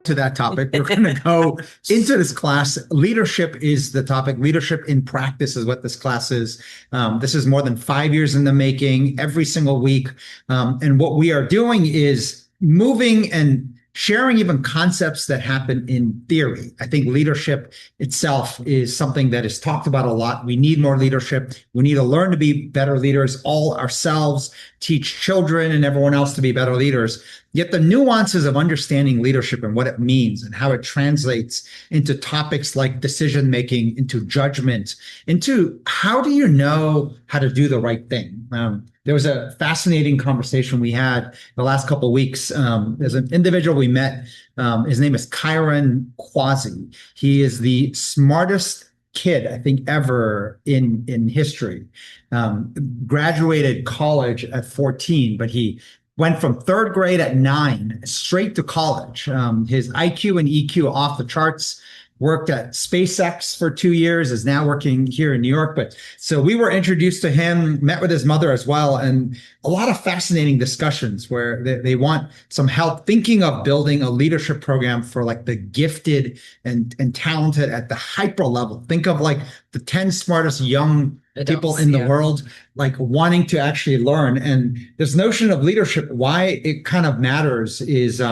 to that topic. We're going to go into this class. Leadership is the topic. Leadership in practice is what this class is. This is more than 5 years in the making, every single week. And what we are doing is moving and sharing even concepts that happen in theory. I think leadership itself is something that is talked about a lot. We need more leadership. We need to learn to be better leaders, all ourselves, teach children and everyone else to be better leaders. Yet the nuances of understanding leadership and what it means and how it translates into topics like decision making, into judgment, into how do you know how to do the right thing? There was a fascinating conversation we had the last couple of weeks. There's an individual we met. His name is Kyron Quasi. He is the smartest kid, I think, ever in history. Graduated college at 14, but he went from third grade at 9 straight to college. His IQ and EQ off the charts. Worked at SpaceX for 2 years, is now working here in New York. But so we were introduced to him, met with his mother as well, and a lot of fascinating discussions where they want some help thinking of building a leadership program for like the gifted and talented at the hyper level. Think of like the 10 smartest young people in the world, like wanting to actually learn. And this notion of leadership, why it kind of matters is,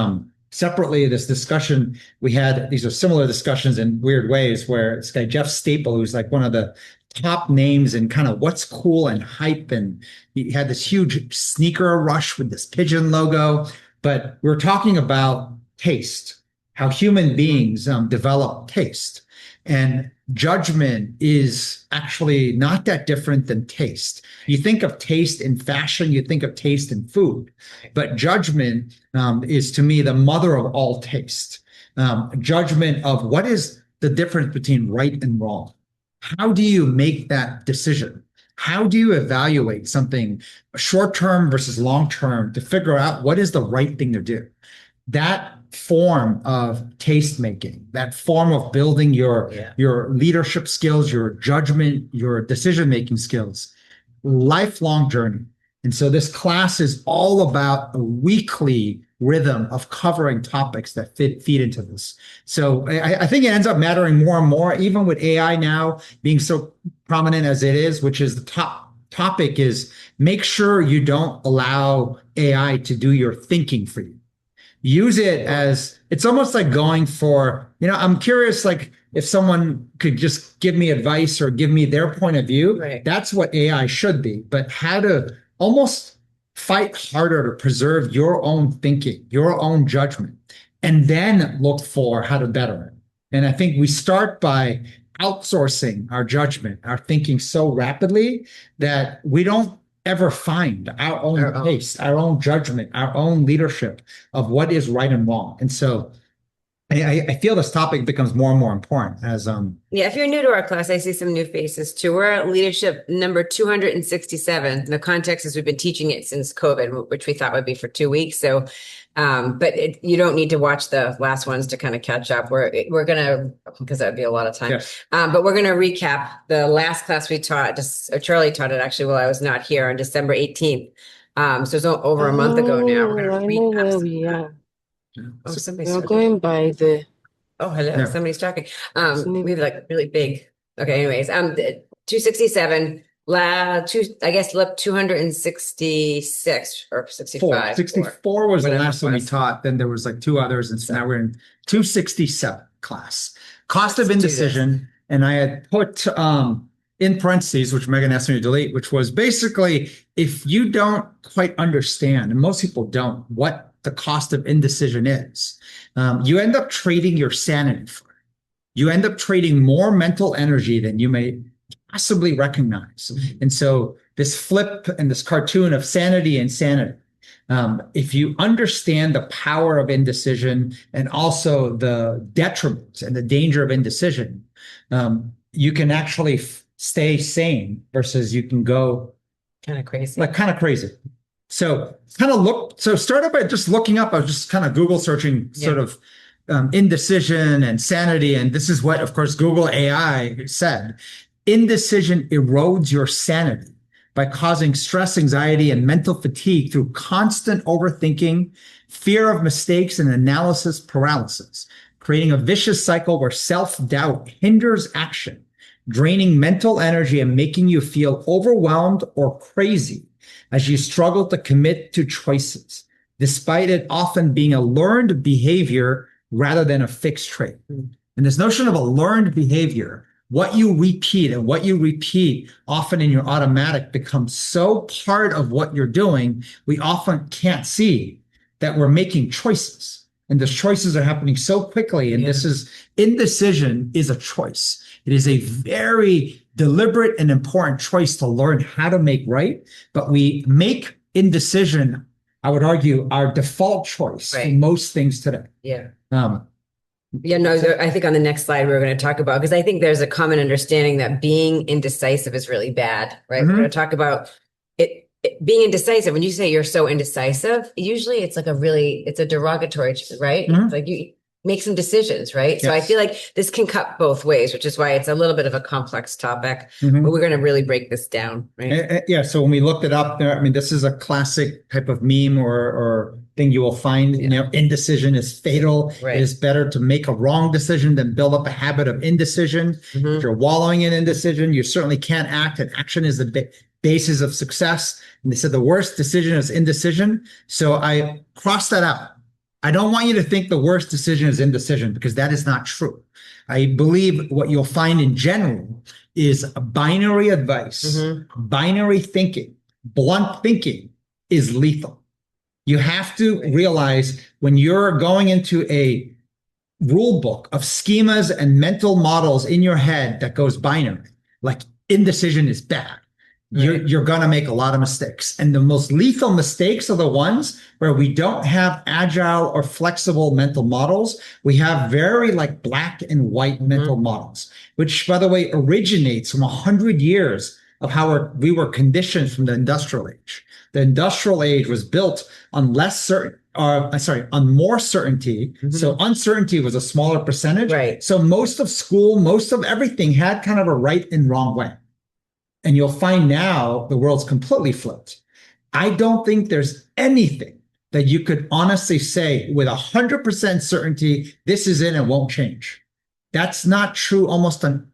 separately, this discussion we had, these are similar discussions in weird ways, where this guy, Jeff Staple, who's like one of the top names in kind of what's cool and hype. And he had this huge sneaker rush with this pigeon logo. But we're talking about taste, how human beings develop taste. And judgment is actually not that different than taste. You think of taste in fashion, you think of taste in food, but judgment is to me the mother of all taste. Judgment of what is the difference between right and wrong? How do you make that decision? How do you evaluate something short-term versus long-term to figure out what is the right thing to do? That form of taste making, that form of building your leadership skills, your judgment, your decision making skills, lifelong journey. And so this class is all about a weekly rhythm of covering topics that feed into this. So I think it ends up mattering more and more, even with AI now being so prominent as it is, which is the top topic, is make sure you don't allow AI to do your thinking for you. Use it as, it's almost like going for, I'm curious, like if someone could just give me advice or give me their point of view, right. That's what AI should be. But how to almost fight harder to preserve your own thinking, your own judgment, and then look for how to better it. And I think we start by outsourcing our judgment, our thinking so rapidly that we don't ever find our own taste, our own judgment, our own leadership of what is right and wrong. And so I feel this topic becomes more and more important as if you're new to our class, I see some new faces too. We're at leadership number 267. The context is we've been teaching it since COVID, which we thought would be for 2 weeks. So but you don't need to watch the last ones to kind of catch up. We're gonna, because that would be a lot of time. Yes. But we're gonna recap the last class we taught. Charlie taught it actually while I was not here on December 18th. So it's over a month ago now. We're gonna recap. Oh, we're going by the. Oh, hello. Yeah. Somebody's talking. We have like really big. Okay. Anyways, 267. I guess look 266 or 65. 64 was the last one we taught. Then there was like two others, and so now we're in 267 class. Cost of indecision, and I had put in parentheses, which Megan asked me to delete, which was basically if you don't quite understand, and most people don't, what the cost of indecision is, you end up trading your sanity for it. You end up trading more mental energy than you may possibly recognize. And so this flip and this cartoon of sanity and insanity, if you understand the power of indecision and also the detriments and the danger of indecision, you can actually stay sane versus you can go kind of crazy. So start up by just looking up. I was just kind of Google searching sort of indecision and sanity. And this is what, of course, Google AI said. Indecision erodes your sanity by causing stress, anxiety, and mental fatigue through constant overthinking, fear of mistakes, and analysis paralysis, creating a vicious cycle where self-doubt hinders action, draining mental energy and making you feel overwhelmed or crazy as you struggle to commit to choices, despite it often being a learned behavior rather than a fixed trait. And this notion of a learned behavior, what you repeat and what you repeat often in your automatic becomes so part of what you're doing, we often can't see that we're making choices. And those choices are happening so quickly. And this is, indecision is a choice. It is a very deliberate and important choice to learn how to make right. But we make indecision, I would argue, our default choice in most things today. I think on the next slide, we're going to talk about, because I think there's a common understanding that being indecisive is really bad, right? We're going to talk about it being indecisive. When you say you're so indecisive, usually it's like it's a derogatory, right? It's like you make some decisions, right? Yes. So I feel like this can cut both ways, which is why it's a little bit of a complex topic, but we're going to really break this down, right? Yeah. So when we looked it up there, I mean, this is a classic type of meme or thing you will find, indecision is fatal. It is better to make a wrong decision than build up a habit of indecision. If you're wallowing in indecision, you certainly can't act, and action is the basis of success. And they said the worst decision is indecision. So I crossed that out. I don't want you to think the worst decision is indecision, because that is not true. I believe what you'll find in general is a binary advice, binary thinking, blunt thinking is lethal. You have to realize when you're going into a rule book of schemas and mental models in your head that goes binary, like indecision is bad. You're going to make a lot of mistakes. And the most lethal mistakes are the ones where we don't have agile or flexible mental models. We have very like black and white mental models, which, by the way, originates from 100 years of how we were conditioned from the industrial age. The industrial age was built on on more certainty. So uncertainty was a smaller percentage. So most of school, most of everything had kind of a right and wrong way. And you'll find now the world's completely flipped. I don't think there's anything that you could honestly say with 100% certainty, this is it and won't change. That's not true almost on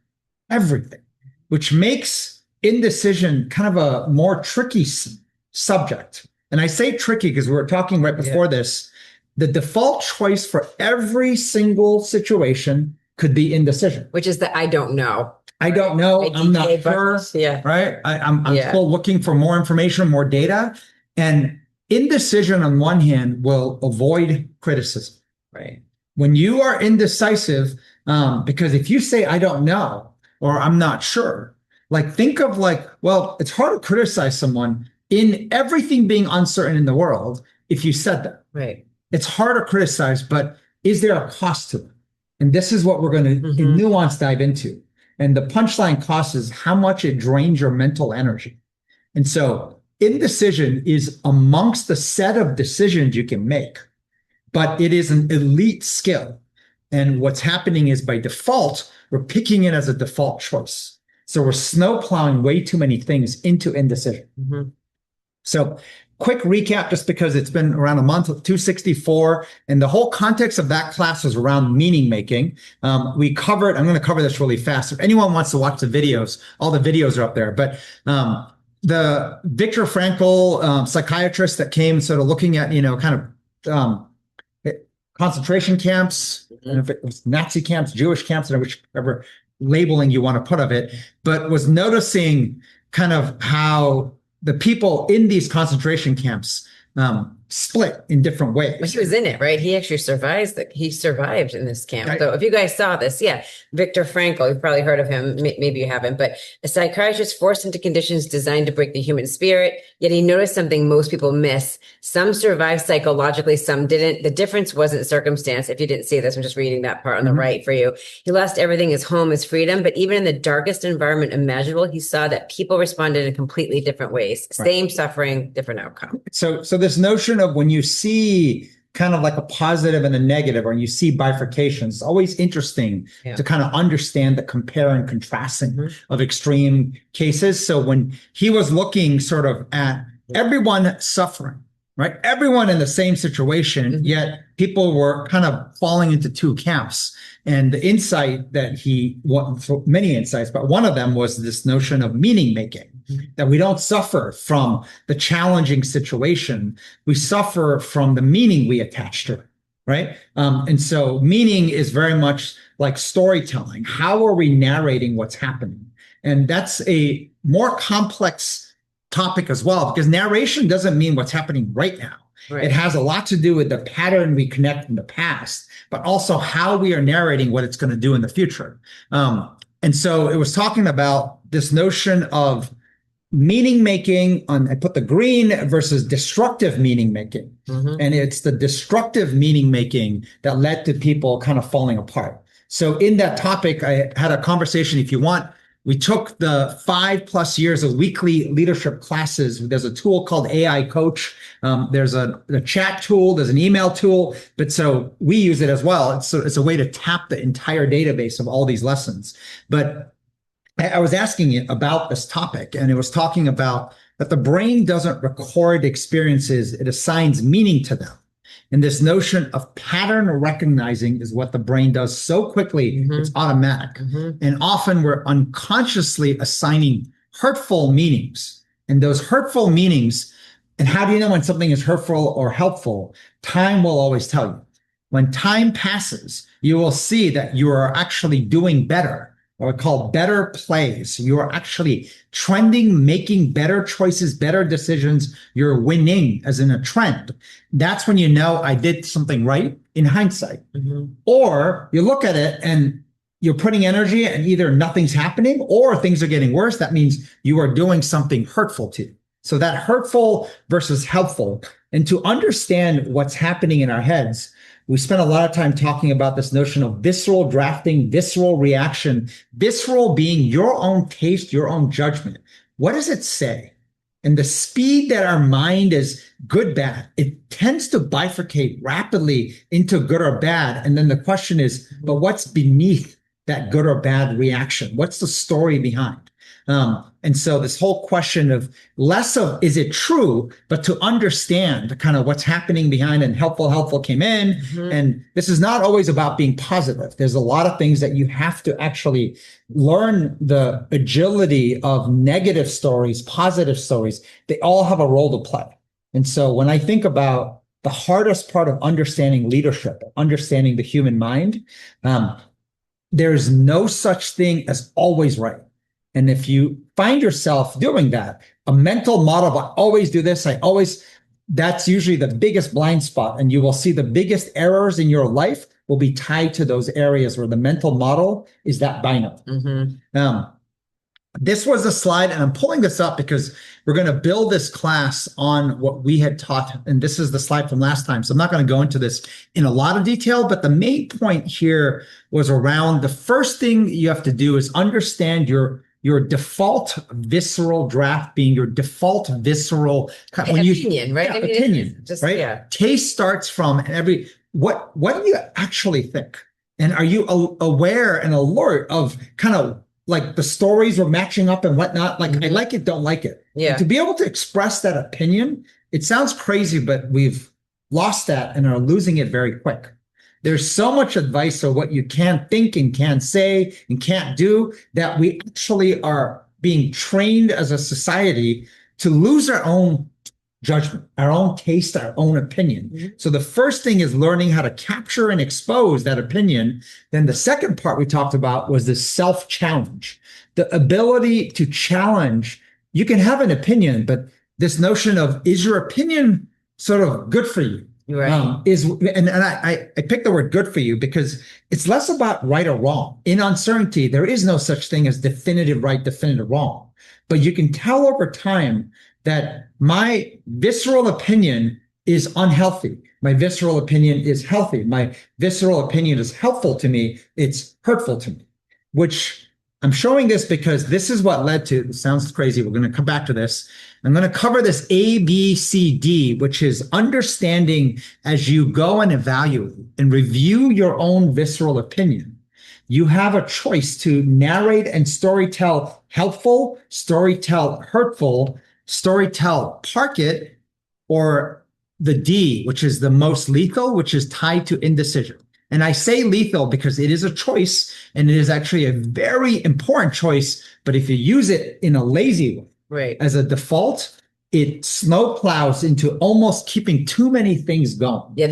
everything, which makes indecision kind of a more tricky subject. And I say tricky because we were talking right before this. The default choice for every single situation could be indecision. Which is the I don't know. I don't know. I'm not sure. Right. I'm still looking for more information, more data. And indecision on one hand will avoid criticism. Right. When you are indecisive, because if you say, I don't know, or I'm not sure, like think of well, it's hard to criticize someone in everything being uncertain in the world. If you said that, it's hard to criticize, but is there a cost to it? And this is what we're going to in nuance dive into. And the punchline cost is how much it drains your mental energy. And so indecision is amongst the set of decisions you can make, but it is an elite skill. And what's happening is by default, we're picking it as a default choice. So we're snowplowing way too many things into indecision. So quick recap, just because it's been around a month, 264, and the whole context of that class was around meaning making. We covered, I'm going to cover this really fast. If anyone wants to watch the videos, all the videos are up there. But the Viktor Frankl psychiatrist that came sort of looking at, kind of concentration camps, and if it was Nazi camps, Jewish camps, and whichever labeling you want to put of it, but was noticing kind of how the people in these concentration camps split in different ways. But he was in it, right? He actually survived. He survived in this camp. So if you guys saw this, Viktor Frankl, you've probably heard of him. Maybe you haven't, but a psychiatrist forced into conditions designed to break the human spirit. Yet he noticed something most people miss. Some survived psychologically, some didn't. The difference wasn't circumstance. If you didn't see this, I'm just reading that part on the right for you. He lost everything, his home, his freedom. But even in the darkest environment imaginable, he saw that people responded in completely different ways. Same suffering, different outcome. So this notion of when you see kind of like a positive and a negative, or you see bifurcations. It's always interesting to kind of understand the compare and contrasting of extreme cases. So when he was looking sort of at everyone suffering, right? Everyone in the same situation, yet people were kind of falling into two camps. And the insight that many insights, but one of them was this notion of meaning making, that we don't suffer from the challenging situation. We suffer from the meaning we attach to it, right? And so meaning is very much like storytelling. How are we narrating what's happening? And that's a more complex topic as well, because narration doesn't mean what's happening right now. Right. It has a lot to do with the pattern we connect in the past, but also how we are narrating what it's going to do in the future. And so it was talking about this notion of meaning making I put the green versus destructive meaning making. And it's the destructive meaning making that led to people kind of falling apart. So in that topic, I had a conversation. If you want, we took the 5+ years of weekly leadership classes. There's a tool called AI Coach. There's a chat tool. There's an email tool. But so we use it as well. It's a way to tap the entire database of all these lessons. But I was asking it about this topic, and it was talking about that the brain doesn't record experiences. It assigns meaning to them. And this notion of pattern recognizing is what the brain does so quickly, it's automatic. And often we're unconsciously assigning hurtful meanings. And those hurtful meanings, and how do you know when something is hurtful or helpful? Time will always tell you. When time passes, you will see that you are actually doing better, what we call better plays. You are actually trending, making better choices, better decisions. You're winning as in a trend. That's when you know I did something right in hindsight. Or you look at it and you're putting energy and either nothing's happening or things are getting worse. That means you are doing something hurtful to you. So that hurtful versus helpful. And to understand what's happening in our heads, we spent a lot of time talking about this notion of visceral drafting, visceral reaction, visceral being your own taste, your own judgment. What does it say? And the speed that our mind is good, bad, it tends to bifurcate rapidly into good or bad. And then the question is, but what's beneath that good or bad reaction? What's the story behind? And so this whole question of less of, is it true, but to understand kind of what's happening behind, and helpful came in. And this is not always about being positive. There's a lot of things that you have to actually learn the agility of negative stories, positive stories. They all have a role to play. And so when I think about the hardest part of understanding leadership, understanding the human mind, there's no such thing as always right. And if you find yourself doing that, a mental model of I always do this, that's usually the biggest blind spot. And you will see the biggest errors in your life will be tied to those areas where the mental model is that binary. This was a slide, and I'm pulling this up because we're going to build this class on what we had taught. And this is the slide from last time. So I'm not going to go into this in a lot of detail, but the main point here was around the first thing you have to do is understand your default visceral draft being your default visceral opinion, right? Yeah, opinion, right? Yeah. Taste starts from what do you actually think? And are you aware and alert of kind of like the stories are matching up and whatnot? Like, I like it, don't like it. Yeah. And to be able to express that opinion, it sounds crazy, but we've lost that and are losing it very quick. There's so much advice of what you can't think and can't say and can't do that we actually are being trained as a society to lose our own judgment, our own taste, our own opinion. So the first thing is learning how to capture and expose that opinion. Then the second part we talked about was the self-challenge, the ability to challenge. You can have an opinion, but this notion of, is your opinion sort of good for you? Right. I picked the word good for you because it's less about right or wrong. In uncertainty, there is no such thing as definitive right, definitive wrong. But you can tell over time that my visceral opinion is unhealthy. My visceral opinion is healthy. My visceral opinion is helpful to me. It's hurtful to me, which I'm showing this because this is what led to, it sounds crazy, we're going to come back to this. I'm going to cover this A, B, C, D, which is understanding as you go and evaluate and review your own visceral opinion. You have a choice to narrate and storytell helpful, storytell hurtful, storytell park it, or the D, which is the most lethal, which is tied to indecision. And I say lethal because it is a choice, and it is actually a very important choice. But if you use it in a lazy way, Right. as a default, it snowplows into almost keeping too many things going. Yeah.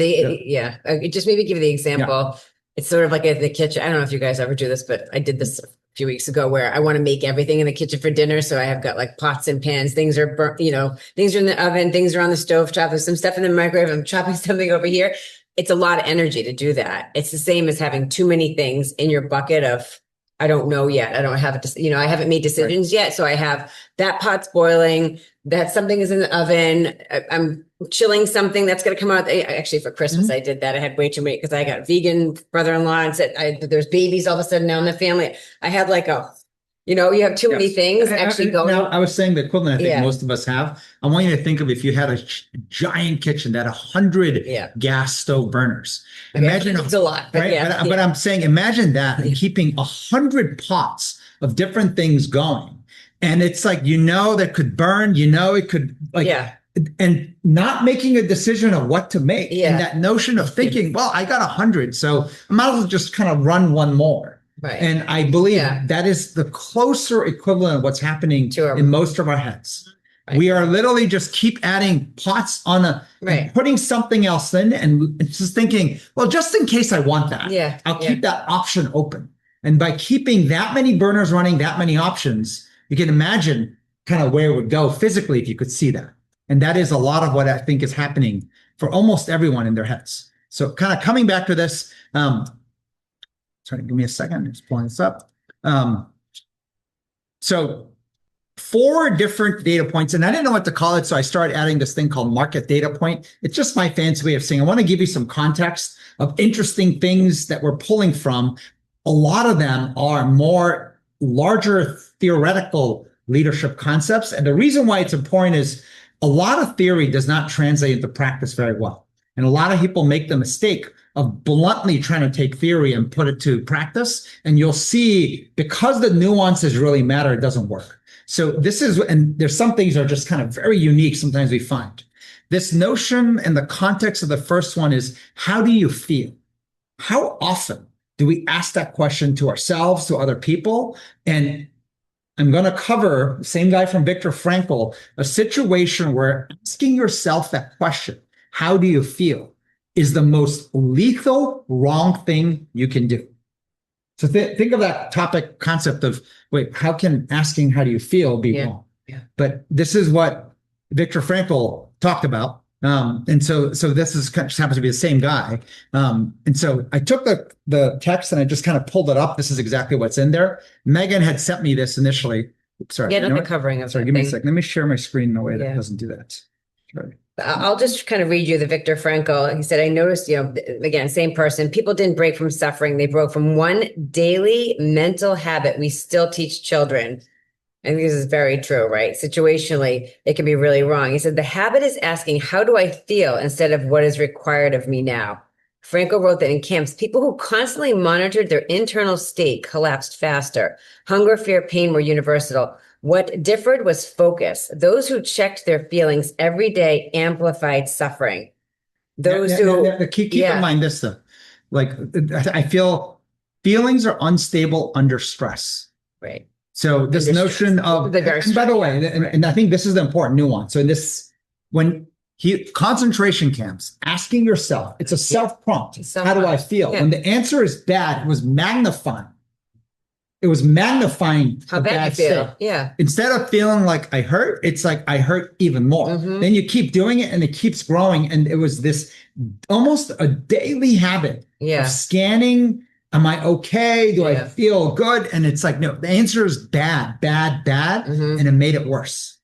Just maybe give you the example. It's sort of like in the kitchen. I don't know if you guys ever do this, but I did this a few weeks ago where I want to make everything in the kitchen for dinner. So I have got like pots and pans, things are burnt, things are in the oven, things are on the stove top, there's some stuff in the microwave. I'm chopping something over here. It's a lot of energy to do that. It's the same as having too many things in your bucket of, I don't know yet. I don't have it. I haven't made decisions yet. So I have that pot's boiling, that something is in the oven. I'm chilling something that's going to come out. Actually, for Christmas, I did that. I had way too many because I got vegan brother-in-law and said there's babies all of a sudden now in the family. I had like you have too many things actually going. Now, I was saying the equivalent I think most of us have. I want you to think of if you had a giant kitchen that 100 gas stove burners. Imagine it's a lot, but right? But I'm saying imagine that and keeping 100 pots of different things going. And it's like, that could burn, it could and not making a decision of what to make. And that notion of thinking, well, I got 100, so I might as well just kind of run one more. Right. And I believe that is the closer equivalent of what's happening in most of our heads. Right. We are literally just keep adding pots on and putting something else in and just thinking, well, just in case I want that, I'll keep that option open. And by keeping that many burners running, that many options, you can imagine kind of where it would go physically if you could see that. And that is a lot of what I think is happening for almost everyone in their heads. So kind of coming back to this, sorry, give me a second. Just pulling this up. So 4 different data points, and I didn't know what to call it, so I started adding this thing called market data point. It's just my fancy way of saying I want to give you some context of interesting things that we're pulling from. A lot of them are more larger theoretical leadership concepts, and the reason why it's important is a lot of theory does not translate into practice very well, and a lot of people make the mistake of bluntly trying to take theory and put it to practice. And you'll see, because the nuances really matter, it doesn't work. So there's some things that are just kind of very unique sometimes we find. This notion in the context of the first one is, how do you feel? How often do we ask that question to ourselves, to other people? And I'm going to cover, same guy from Viktor Frankl, a situation where asking yourself that question, how do you feel, is the most lethal wrong thing you can do. So think of that topic concept of, wait, how can asking how do you feel be wrong? Yeah. But this is what Viktor Frankl talked about. And so this is just happens to be the same guy. And so I took the text and I just kind of pulled it up. This is exactly what's in there. Megan had sent me this initially. Oops, sorry. Yeah, not the covering of Sorry, give me a second. Let me share my screen in a way that doesn't do that. Sorry. I'll just kind of read you the Viktor Frankl. He said, I noticed, again, same person, people didn't break from suffering. They broke from one daily mental habit we still teach children. And this is very true, right? Situationally, it can be really wrong. He said, the habit is asking, how do I feel, instead of what is required of me now? Frankl wrote that in camps, people who constantly monitored their internal state collapsed faster. Hunger, fear, pain were universal. What differed was focus. Those who checked their feelings every day amplified suffering. Keep in mind this though. Like, I feel feelings are unstable under stress. Right. So this notion of, and by the way, and I think this is the important nuance. So concentration camps, asking yourself, it's a self-prompt. How do I feel? When the answer is bad, it was magnifying. It was magnifying how bad you feel. State. Yeah. Instead of feeling like I hurt, it's like I hurt even more. Mm-hmm. Then you keep doing it and it keeps growing. And it was this almost a daily habit of scanning. Am I okay? Do I feel good? And it's like, no, the answer is bad. Mm-hmm. And it made it worse.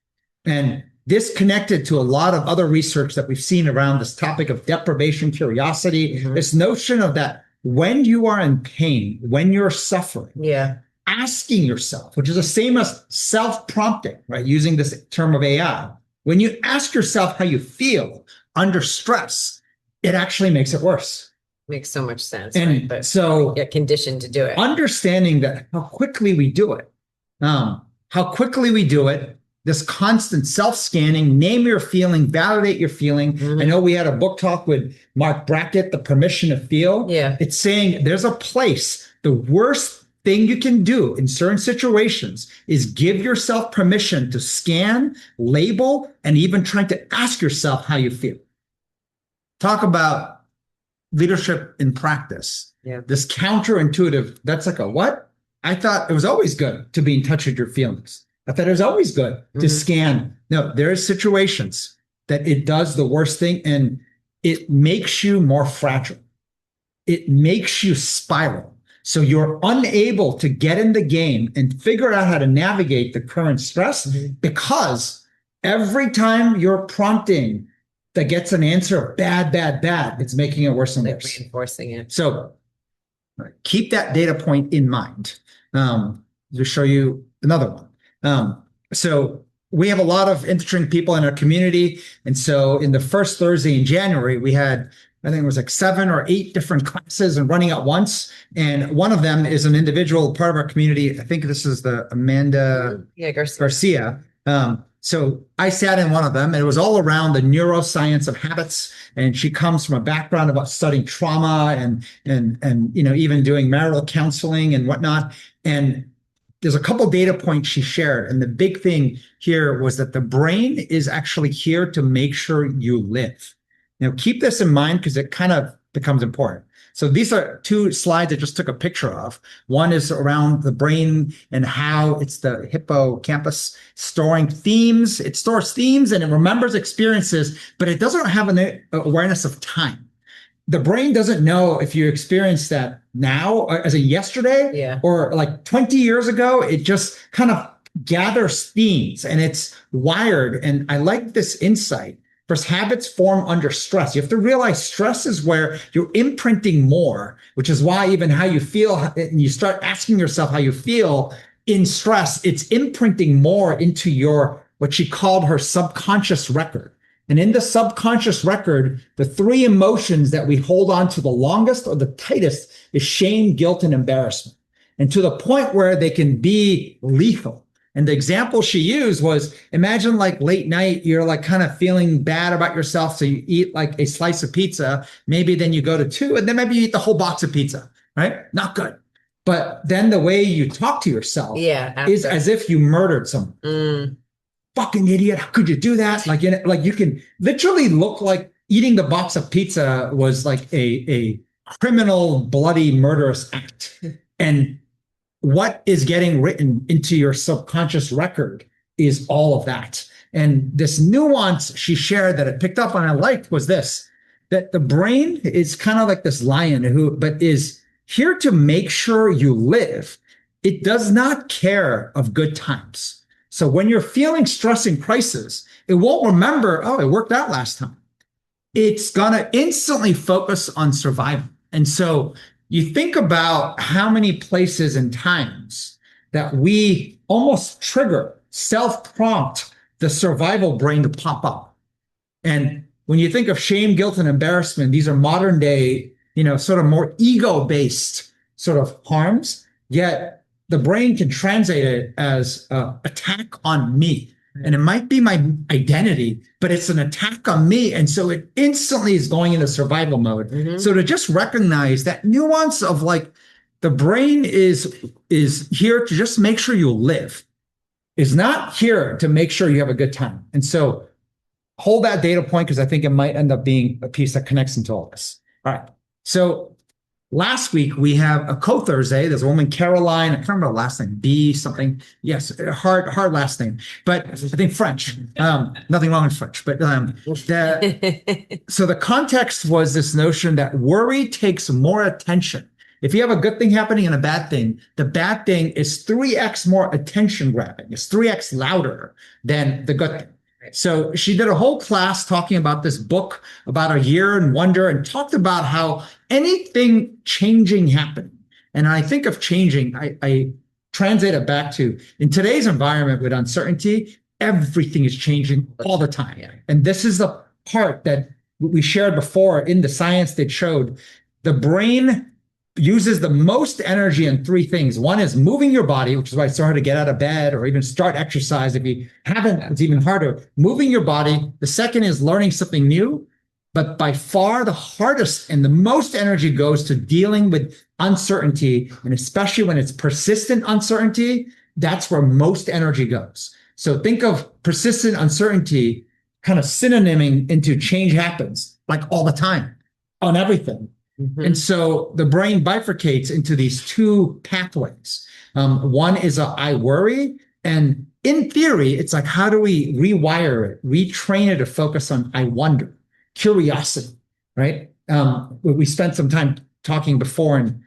And this connected to a lot of other research that we've seen around this topic of deprivation, curiosity, this notion of that when you are in pain, when you're suffering, asking yourself, which is the same as self-prompting, right? Using this term of AI. When you ask yourself how you feel under stress, it actually makes it worse. Makes so much sense. And right? But so get conditioned to do it. Understanding that how quickly we do it, this constant self-scanning, name your feeling, validate your feeling. I know we had a book talk with Mark Brackett, The Permission to Feel. Yeah. It's saying there's a place, the worst thing you can do in certain situations is give yourself permission to scan, label, and even try to ask yourself how you feel. Talk about leadership in practice. Yeah. This counterintuitive, that's like a what? I thought it was always good to be in touch with your feelings. I thought it was always good to scan. No, there are situations that it does the worst thing and it makes you more fragile. It makes you spiral. So you're unable to get in the game and figure out how to navigate the current stress because every time you're prompting that gets an answer of bad, it's making it worse and worse. Reinforcing it. So keep that data point in mind. To show you another one. So we have a lot of interesting people in our community. And so in the first Thursday in January, we had, I think it was like 7 or 8 different classes and running at once. And one of them is an individual part of our community. I think this is the Amanda Garcia. So I sat in one of them and it was all around the neuroscience of habits. And she comes from a background about studying trauma and even doing marital counseling and whatnot. And there's a couple data points she shared. And the big thing here was that the brain is actually here to make sure you live. Now, keep this in mind because it kind of becomes important. So these are 2 slides I just took a picture of. One is around the brain and how it's the hippocampus storing themes. It stores themes and it remembers experiences, but it doesn't have an awareness of time. The brain doesn't know if you experienced that now or as a yesterday or like 20 years ago. It just kind of gathers themes and it's wired. And I like this insight. First, habits form under stress. You have to realize stress is where you're imprinting more, which is why even how you feel, and you start asking yourself how you feel in stress, it's imprinting more into your, what she called her subconscious record. And in the subconscious record, the 3 emotions that we hold on to the longest or the tightest is shame, guilt, and embarrassment. And to the point where they can be lethal. And the example she used was, imagine like late night, you're like kind of feeling bad about yourself. So you eat like a slice of pizza, maybe then you go to 2, and then maybe you eat the whole box of pizza, right? Not good. But then the way you talk to yourself is as if you murdered someone. Fucking idiot. How could you do that? Like you can literally look like eating the box of pizza was like a criminal, bloody, murderous act. And what is getting written into your subconscious record is all of that. And this nuance she shared that I picked up on, I liked, was this, that the brain is kind of like this lion but is here to make sure you live. It does not care of good times. So when you're feeling stress and crisis, it won't remember, oh, it worked out last time. It's going to instantly focus on survival. And so you think about how many places and times that we almost trigger, self-prompt the survival brain to pop up. And when you think of shame, guilt, and embarrassment, these are modern day, sort of more ego-based sort of harms, yet the brain can translate it as attack on me. And it might be my identity, but it's an attack on me. And so it instantly is going into survival mode. So to just recognize that nuance of like the brain is here to just make sure you live, is not here to make sure you have a good time. And so hold that data point because I think it might end up being a piece that connects into all this. All right. So last week, we have a co-Thursday. There's a woman, Caroline, I can't remember her last name, B something. Yes, hard last name. But I think French. Nothing wrong with French. But so the context was this notion that worry takes more attention. If you have a good thing happening and a bad thing, the bad thing is 3x more attention grabbing. It's 3x louder than the good thing. So she did a whole class talking about this book about a year in wonder and talked about how anything changing happening. And I think of changing, I translate it back to, in today's environment with uncertainty, everything is changing all the time. Yeah. And this is the part that we shared before in the science that showed the brain uses the most energy in three things. One is moving your body, which is why it's so hard to get out of bed or even start exercise. If you haven't, it's even harder. Moving your body. The second is learning something new. But by far the hardest and the most energy goes to dealing with uncertainty. And especially when it's persistent uncertainty, that's where most energy goes. So think of persistent uncertainty kind of synonyming into change happens like all the time on everything. Mm-hmm. And so the brain bifurcates into these two pathways. One is I worry. And in theory, it's like, how do we rewire it, retrain it to focus on I wonder, curiosity, right? We spent some time talking before in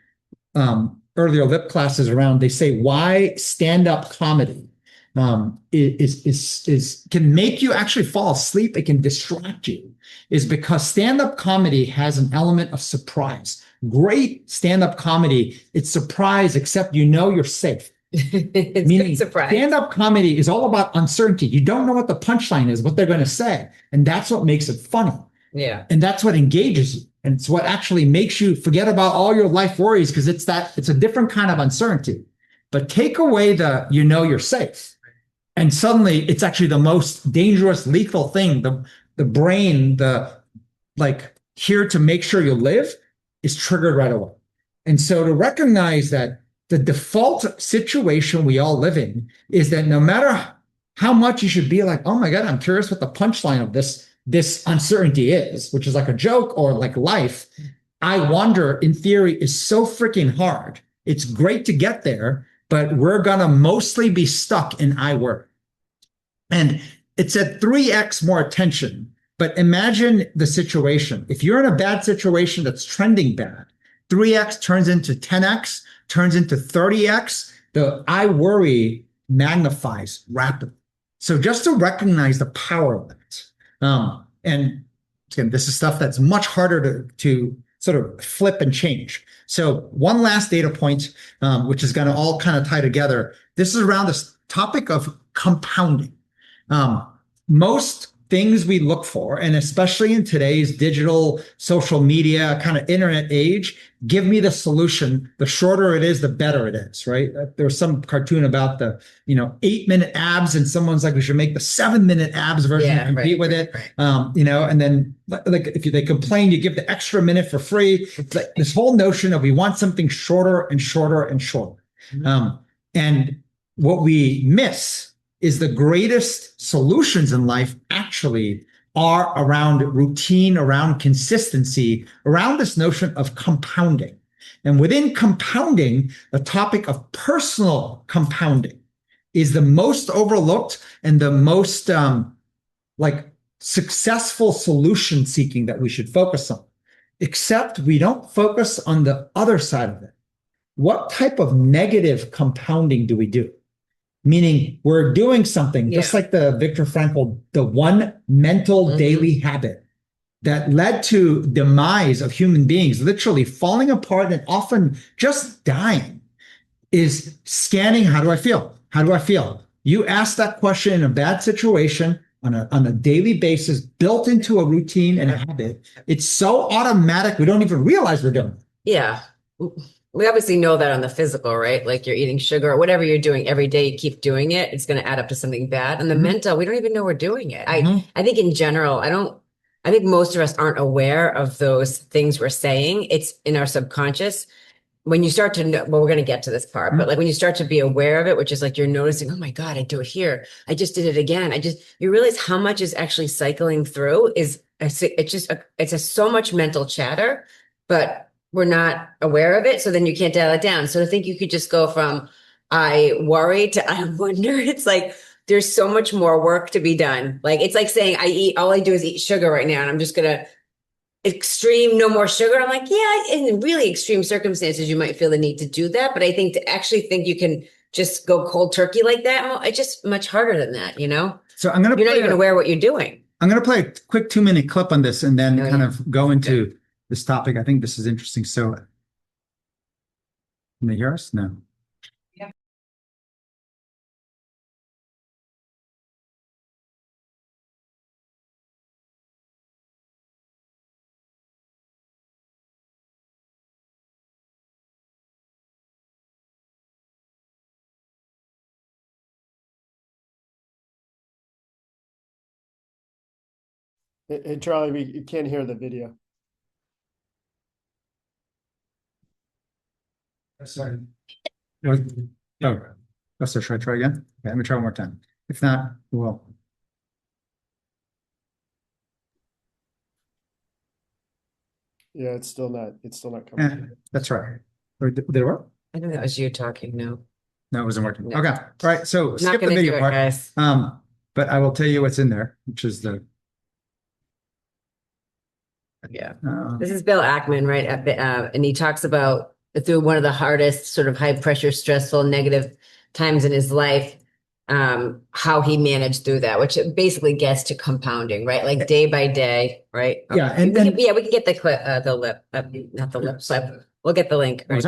earlier lip classes around, they say why stand-up comedy is can make you actually fall asleep. It can distract you, is because stand-up comedy has an element of surprise. Great stand-up comedy, it's surprise, except you're safe. It's Meaning surprise. Stand-up comedy is all about uncertainty. You don't know what the punchline is, what they're going to say. And that's what makes it funny. Yeah. And that's what engages you. And it's what actually makes you forget about all your life worries, because it's a different kind of uncertainty. But take away you're safe. And suddenly it's actually the most dangerous, lethal thing. The brain, here to make sure you live is triggered right away. And so to recognize that the default situation we all live in is that no matter how much you should be like, oh my God, I'm curious what the punchline of this uncertainty is, which is like a joke or like life, I wonder in theory is so freaking hard. It's great to get there, but we're going to mostly be stuck in I worry. And it's at 3x more attention. But imagine the situation. If you're in a bad situation that's trending bad, 3x turns into 10x, turns into 30x. The I worry magnifies rapidly. So just to recognize the power of it. And again, this is stuff that's much harder to sort of flip and change. So one last data point, which is going to all kind of tie together. This is around this topic of compounding. Most things we look for, and especially in today's digital social media kind of internet age, give me the solution. The shorter it is, the better it is, right? There was some cartoon about the 8-minute abs, and someone's like, we should make the 7-minute abs version and compete with it. Right. And then like if they complain, you give the extra minute for free. It's like this whole notion of we want something shorter and shorter and shorter. Mm-hmm. And what we miss is the greatest solutions in life actually are around routine, around consistency, around this notion of compounding. And within compounding, the topic of personal compounding is the most overlooked and the most successful solution seeking that we should focus on. Except we don't focus on the other side of it. What type of negative compounding do we do? Meaning we're doing something just like the Viktor Frankl, the one mental daily habit that led to demise of human beings, literally falling apart and often just dying, is scanning. How do I feel? How do I feel? You ask that question in a bad situation on a daily basis, built into a routine and a habit. It's so automatic. We don't even realize we're doing it. Yeah. We obviously know that on the physical, right? Like you're eating sugar or whatever you're doing every day, you keep doing it, it's going to add up to something bad. And the mental, we don't even know we're doing it. I think in general, I think most of us aren't aware of those things we're saying. It's in our subconscious. When you start to know, well, we're going to get to this part, but like when you start to be aware of it, which is like you're noticing, oh my God, I do it here. I just did it again. You realize how much is actually cycling through it's so much mental chatter, but we're not aware of it. So then you can't dial it down. So I think you could just go from I worry to I wonder. It's like, there's so much more work to be done. Like, it's like saying all I do is eat sugar right now. And I'm just going to no more sugar. I'm like, yeah, in really extreme circumstances, you might feel the need to do that. But I think to actually think you can just go cold turkey like that, it's just much harder than that, So you're not even aware what you're doing. I'm going to play a quick 2-minute clip on this and then of go into this topic. I think this is interesting. So, can they hear us? No. Hey, Charlie, you can't hear the video. Sorry. No, so should I try again? Okay, let me try one more time. If not, well. Yeah, it's still not coming. That's right. Or did it work? I think that was you talking. No, No, it wasn't working. No. Okay. All right. So not skip the gonna do video it, part. guys. But I will tell you what's in there, which is the Yeah. This is Bill Ackman, right? And he talks about through one of the hardest sort of high pressure, stressful, negative times in his life, how he managed through that, which basically gets to compounding, right? Like day by day, right? Yeah, we and can get the clip, the lip, not the lip, so we'll get the link. what was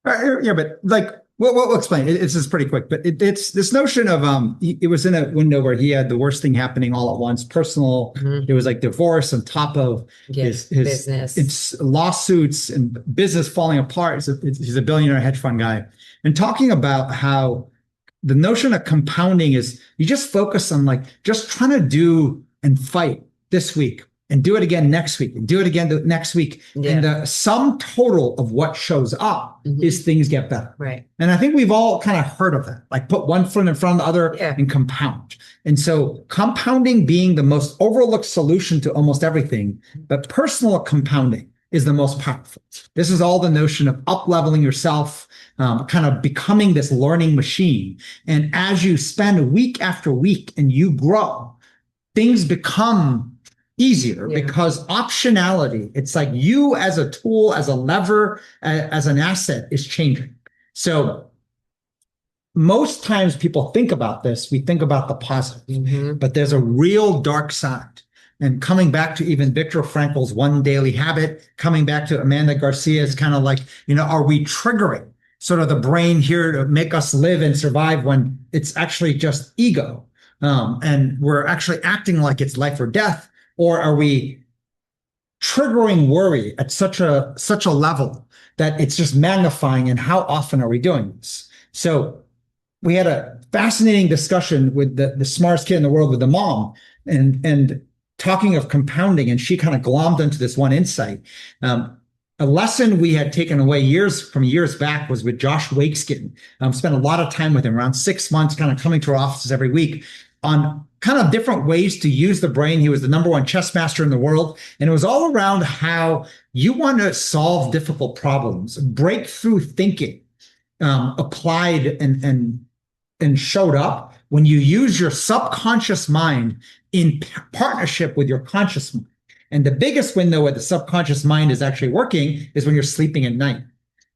Right? that? Yeah, but like we'll explain. It's just pretty quick, but it's this notion of it was in a window where he had the worst thing happening all at once, personal. Mhm. It was like divorce on top of his business. it's lawsuits and business falling apart. He's a billionaire hedge fund guy, and talking about how the notion of compounding is you just focus on like just trying to do and fight this week and do it again next week and do it again the next week. Yeah. And the sum total of what shows up is things get better. Right. And I think we've all kind of heard of that, like put one foot in front of the other and compound. And so compounding being the most overlooked solution to almost everything, but personal compounding is the most powerful. This is all the notion of up-leveling yourself, kind of becoming this learning machine. And as you spend week after week and you grow, things become easier because optionality, it's like you as a tool, as a lever, as an asset is changing. So most times people think about this, we think about the positive, but there's a real dark side. And coming back to even Viktor Frankl's One Daily Habit, coming back to Amanda Garcia's kind of like, are we triggering sort of the brain here to make us live and survive when it's actually just ego? And we're actually acting like it's life or death, or are we triggering worry at such a level that it's just magnifying? And how often are we doing this? So we had a fascinating discussion with the smartest kid in the world, with the mom, and talking of compounding, and she kind of glommed into this one insight. A lesson we had taken away years back was with Josh Wakeskin. Spent a lot of time with him, around 6 months, kind of coming to our offices every week on kind of different ways to use the brain. He was the #1 chess master in the world. And it was all around how you want to solve difficult problems, breakthrough thinking, applied and showed up when you use your subconscious mind in partnership with your conscious mind. And the biggest window where the subconscious mind is actually working is when you're sleeping at night.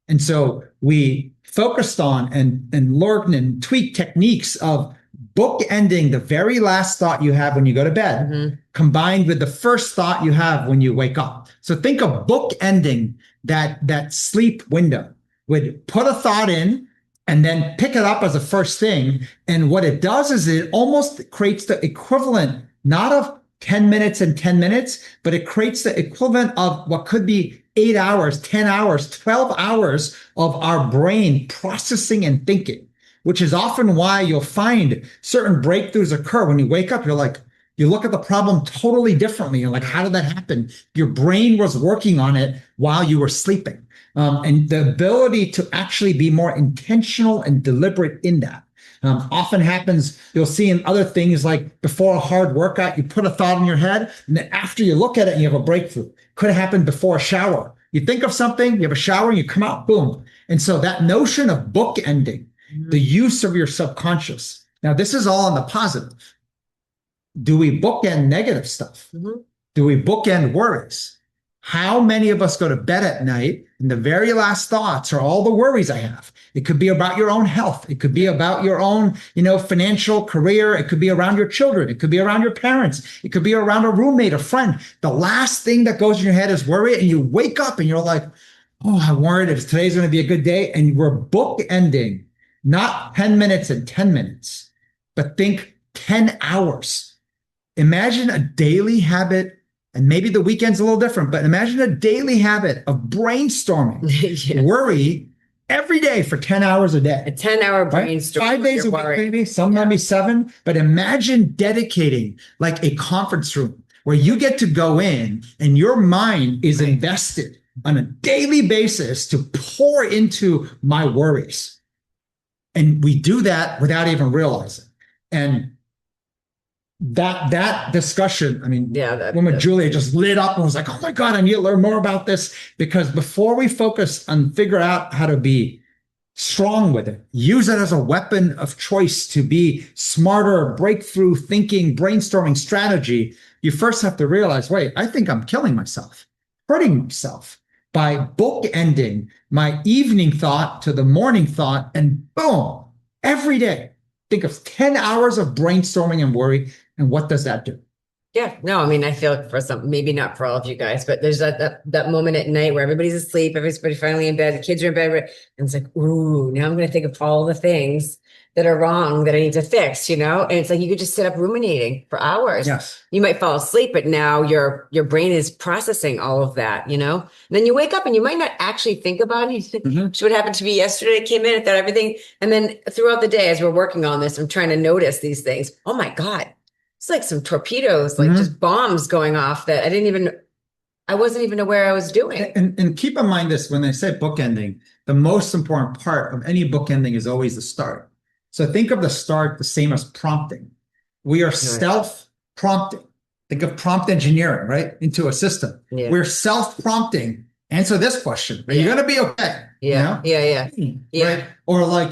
And so we focused on and learned and tweaked techniques of bookending the very last thought you have when you go to bed, combined with the first thought you have when you wake up. So think of bookending that sleep window. Would put a thought in and then pick it up as a first thing. And what it does is it almost creates the equivalent, not of 10 minutes and 10 minutes, but it creates the equivalent of what could be 8 hours, 10 hours, 12 hours of our brain processing and thinking, which is often why you'll find certain breakthroughs occur. When you wake up, you're like, you look at the problem totally differently. You're like, how did that happen? Your brain was working on it while you were sleeping. And the ability to actually be more intentional and deliberate in that often happens. You'll see in other things, like before a hard workout, you put a thought in your head, and then after you look at it and you have a breakthrough. Could have happened before a shower. You think of something, you have a shower, and you come out, boom. And so that notion of bookending, the use of your subconscious. Now, this is all on the positive. Do we bookend negative stuff? Do we bookend worries? How many of us go to bed at night and the very last thoughts are all the worries I have? It could be about your own health. It could be about your own, financial career. It could be around your children. It could be around your parents. It could be around a roommate, a friend. The last thing that goes in your head is worry. And you wake up and you're like, oh, I'm worried if today's going to be a good day. And we're bookending, not 10 minutes and 10 minutes, but think 10 hours. Imagine a daily habit. And maybe the weekend's a little different, but imagine a daily habit of brainstorming, worry, every day for 10 hours a day. A 10-hour Right? brainstorm. 5 days a week, maybe, some maybe 7. But imagine dedicating like a conference room where you get to go in and your mind is invested on a daily basis to pour into my worries. And we do that without even realizing. And that discussion, I mean, woman Julia just lit up and was like, oh my God, I need to learn more about this. Because before we focus on figure out how to be strong with it, use it as a weapon of choice to be smarter, breakthrough thinking, brainstorming strategy, you first have to realize, wait, I think I'm killing myself, hurting myself by bookending my evening thought to the morning thought, and boom, every day, think of 10 hours of brainstorming and worry, and what does that do? Yeah, no, I mean, I feel for some, maybe not for all of you guys, but there's that moment at night where everybody's asleep, everybody finally in bed, the kids are in bed, and it's like, ooh, now I'm going to think of all the things that are wrong that I need to fix, And it's like you could just sit up ruminating for hours. Yes. You might fall asleep, but now your brain is processing all of that, And then you wake up and you might not actually think about it. Mm-hmm. What happened to me yesterday? I came in, I thought everything. And then throughout the day, as we're working on this, I'm trying to notice these things. Oh my God. It's like some torpedoes, like just bombs going off that I wasn't even aware I was doing. And keep in mind this, when they say bookending, the most important part of any bookending is always the start. So think of the start the same as prompting. We are self-prompting. Think of prompt engineering, right? Into a system. Yeah. We're self-prompting. Answer this question. Are you going to be okay? Yeah. Yeah. Right? Or like,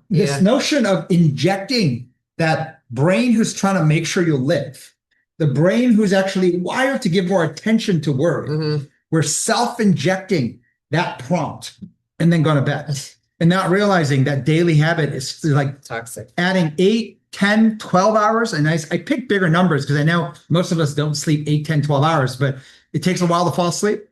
this notion of injecting that brain who's trying to make sure you live, the brain who's actually wired to give more attention to worry. Mm-hmm. We're self-injecting that prompt and then going to bed and not realizing that daily habit is like toxic, adding 8, 10, 12 hours. And I pick bigger numbers because I know most of us don't sleep 8, 10, 12 hours, but it takes a while to fall asleep.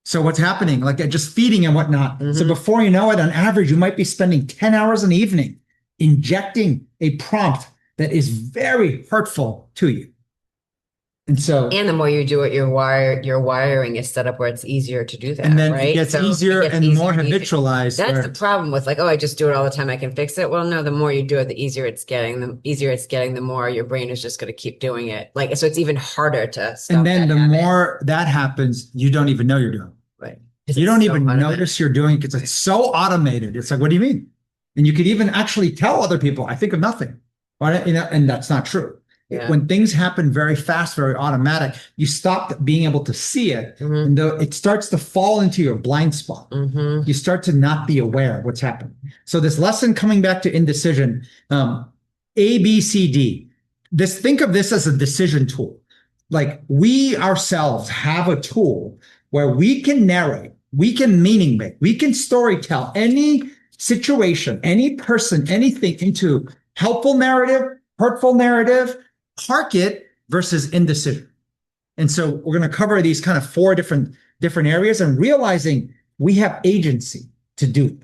So what's happening? Like just feeding and whatnot. Mm-hmm. So before you know it, on average, you might be spending 10 hours in the evening injecting a prompt that is very hurtful to you. And the more you do it, your wiring is set up where it's easier to do that. And then right? It gets easier and more habitualized. That's the problem with like, oh, I just do it all the time, I can fix it. Well, no, the more you do it, the easier it's getting. The more your brain is just going to keep doing it. Like, so it's even harder to stop. And then the more that happens, you don't even know you're doing it. Right. You don't even notice you're doing it because it's so automated. It's like, what do you mean? And you could even actually tell other people, I think of nothing. And that's not true. Yeah. When things happen very fast, very automatic, you stop being able to see it. Mm-hmm. And it starts to fall into your blind spot. Mm-hmm. You start to not be aware of what's happening. So this lesson, coming back to indecision, A, B, C, D. Think of this as a decision tool. Like we ourselves have a tool where we can narrate, we can meaning make, we can story tell any situation, any person, anything into helpful narrative, hurtful narrative, park it versus indecision. And so we're going to cover these kind of 4 different areas and realizing we have agency to do it.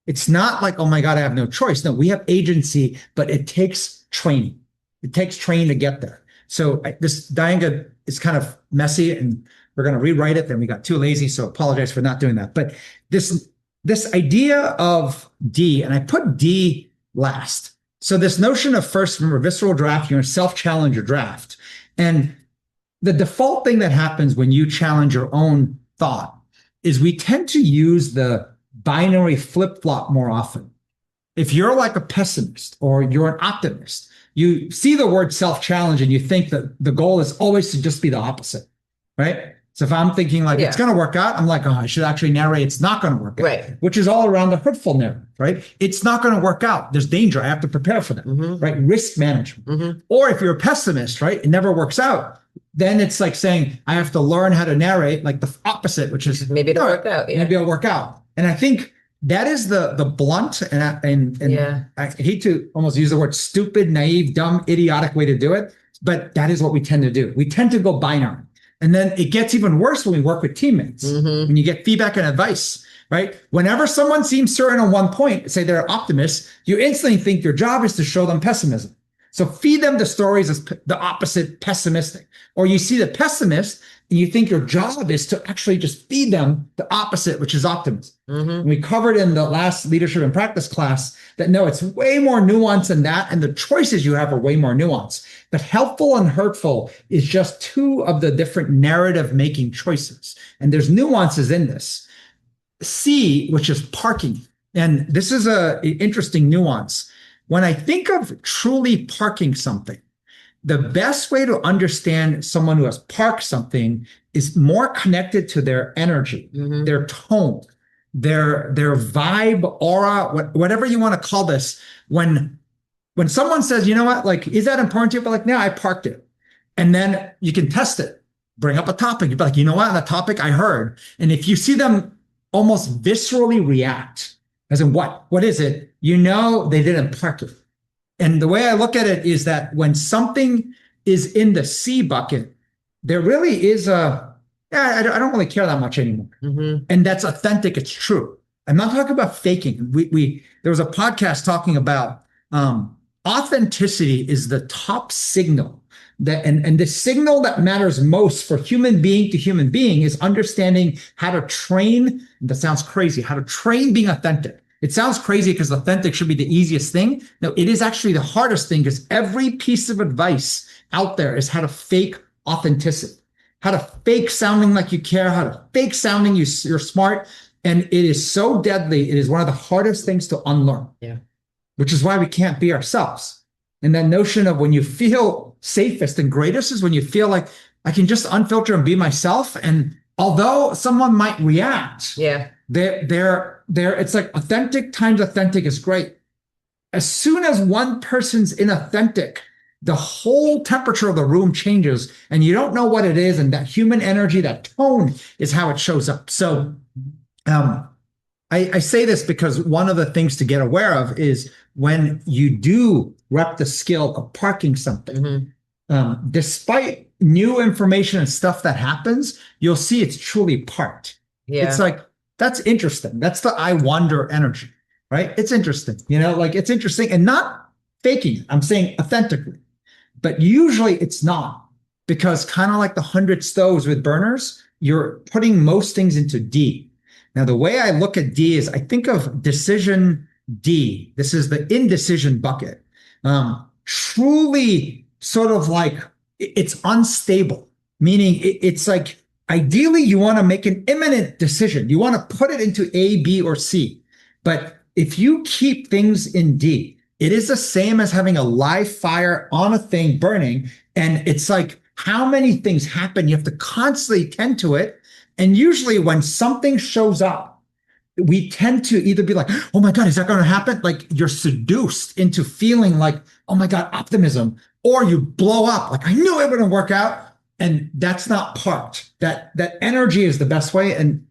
It's not like, oh my God, I have no choice. No, we have agency, but it takes training. It takes training to get there. So this diagram is kind of messy and we're going to rewrite it. Then we got too lazy. So apologize for not doing that. But this idea of D, and I put D last. So this notion of first, remember, visceral draft, you're a self-challenger draft. And the default thing that happens when you challenge your own thought is we tend to use the binary flip-flop more often. If you're like a pessimist or you're an optimist, you see the word self-challenge and you think that the goal is always to just be the opposite, right? So if I'm thinking like it's going to work out, I'm like, oh, I should actually narrate it's not going to work out, right? Which is all around the hurtful narrative, right? It's not going to work out. There's danger. I have to prepare for that, right? Risk management. Mm-hmm. Or if you're a pessimist, right? It never works out. Then it's like saying, I have to learn how to narrate like the opposite, which is maybe it'll work out. Yeah. Maybe it'll work out. And I think that is the blunt and I hate to almost use the word stupid, naive, dumb, idiotic way to do it, but that is what we tend to do. We tend to go binary. And then it gets even worse when we work with teammates, when you get feedback and advice, right? Whenever someone seems certain on one point, say they're optimists, you instantly think your job is to show them pessimism. So feed them the stories as the opposite, pessimistic. Or you see the pessimist and you think your job is to actually just feed them the opposite, which is optimism. And we covered in the last leadership and practice class that no, it's way more nuanced than that. And the choices you have are way more nuanced. But helpful and hurtful is just two of the different narrative making choices. And there's nuances in this. C, which is parking. And this is an interesting nuance. When I think of truly parking something, the best way to understand someone who has parked something is more connected to their energy, their tone, their vibe, aura, whatever you want to call this. When someone says, you know what, like, is that important to you? But like, no, I parked it. And then you can test it, bring up a topic. You'd be like, you know what, on the topic I heard. And if you see them almost viscerally react, as in what is it? You know, they didn't park it. And the way I look at it is that when something is in the C bucket, there really is I don't really care that much anymore. And that's authentic. It's true. I'm not talking about faking. There was a podcast talking about authenticity is the top signal and the signal that matters most for human being to human being is understanding how to train. That sounds crazy. How to train being authentic. It sounds crazy because authentic should be the easiest thing. No, it is actually the hardest thing because every piece of advice out there is how to fake authenticity, how to fake sounding like you care, how to fake sounding you're smart. And it is so deadly. It is one of the hardest things to unlearn. Yeah. Which is why we can't be ourselves. And that notion of when you feel safest and greatest is when you feel like I can just unfilter and be myself. And although someone might react, it's like authentic times authentic is great. As soon as one person's inauthentic, the whole temperature of the room changes and you don't know what it is. And that human energy, that tone is how it shows up. So I say this because one of the things to get aware of is when you do rep the skill of parking something, despite new information and stuff that happens, you'll see it's truly parked. Yeah. It's like, that's interesting. That's the I wonder energy, right? It's interesting, like it's interesting and not faking. I'm saying authentically, but usually it's not because kind of like the 100 stoves with burners, you're putting most things into D. Now, the way I look at D is I think of decision D. This is the indecision bucket. Truly sort of like it's unstable, meaning it's like, ideally, you want to make an imminent decision. You want to put it into A, B, or C. But if you keep things in D, it is the same as having a live fire on a thing burning. And it's like how many things happen. You have to constantly tend to it. And usually when something shows up, we tend to either be like, oh my God, is that going to happen? Like you're seduced into feeling like, oh my God, optimism. Or you blow up like, I knew it wouldn't work out. And that's not parked. That energy is the best way. And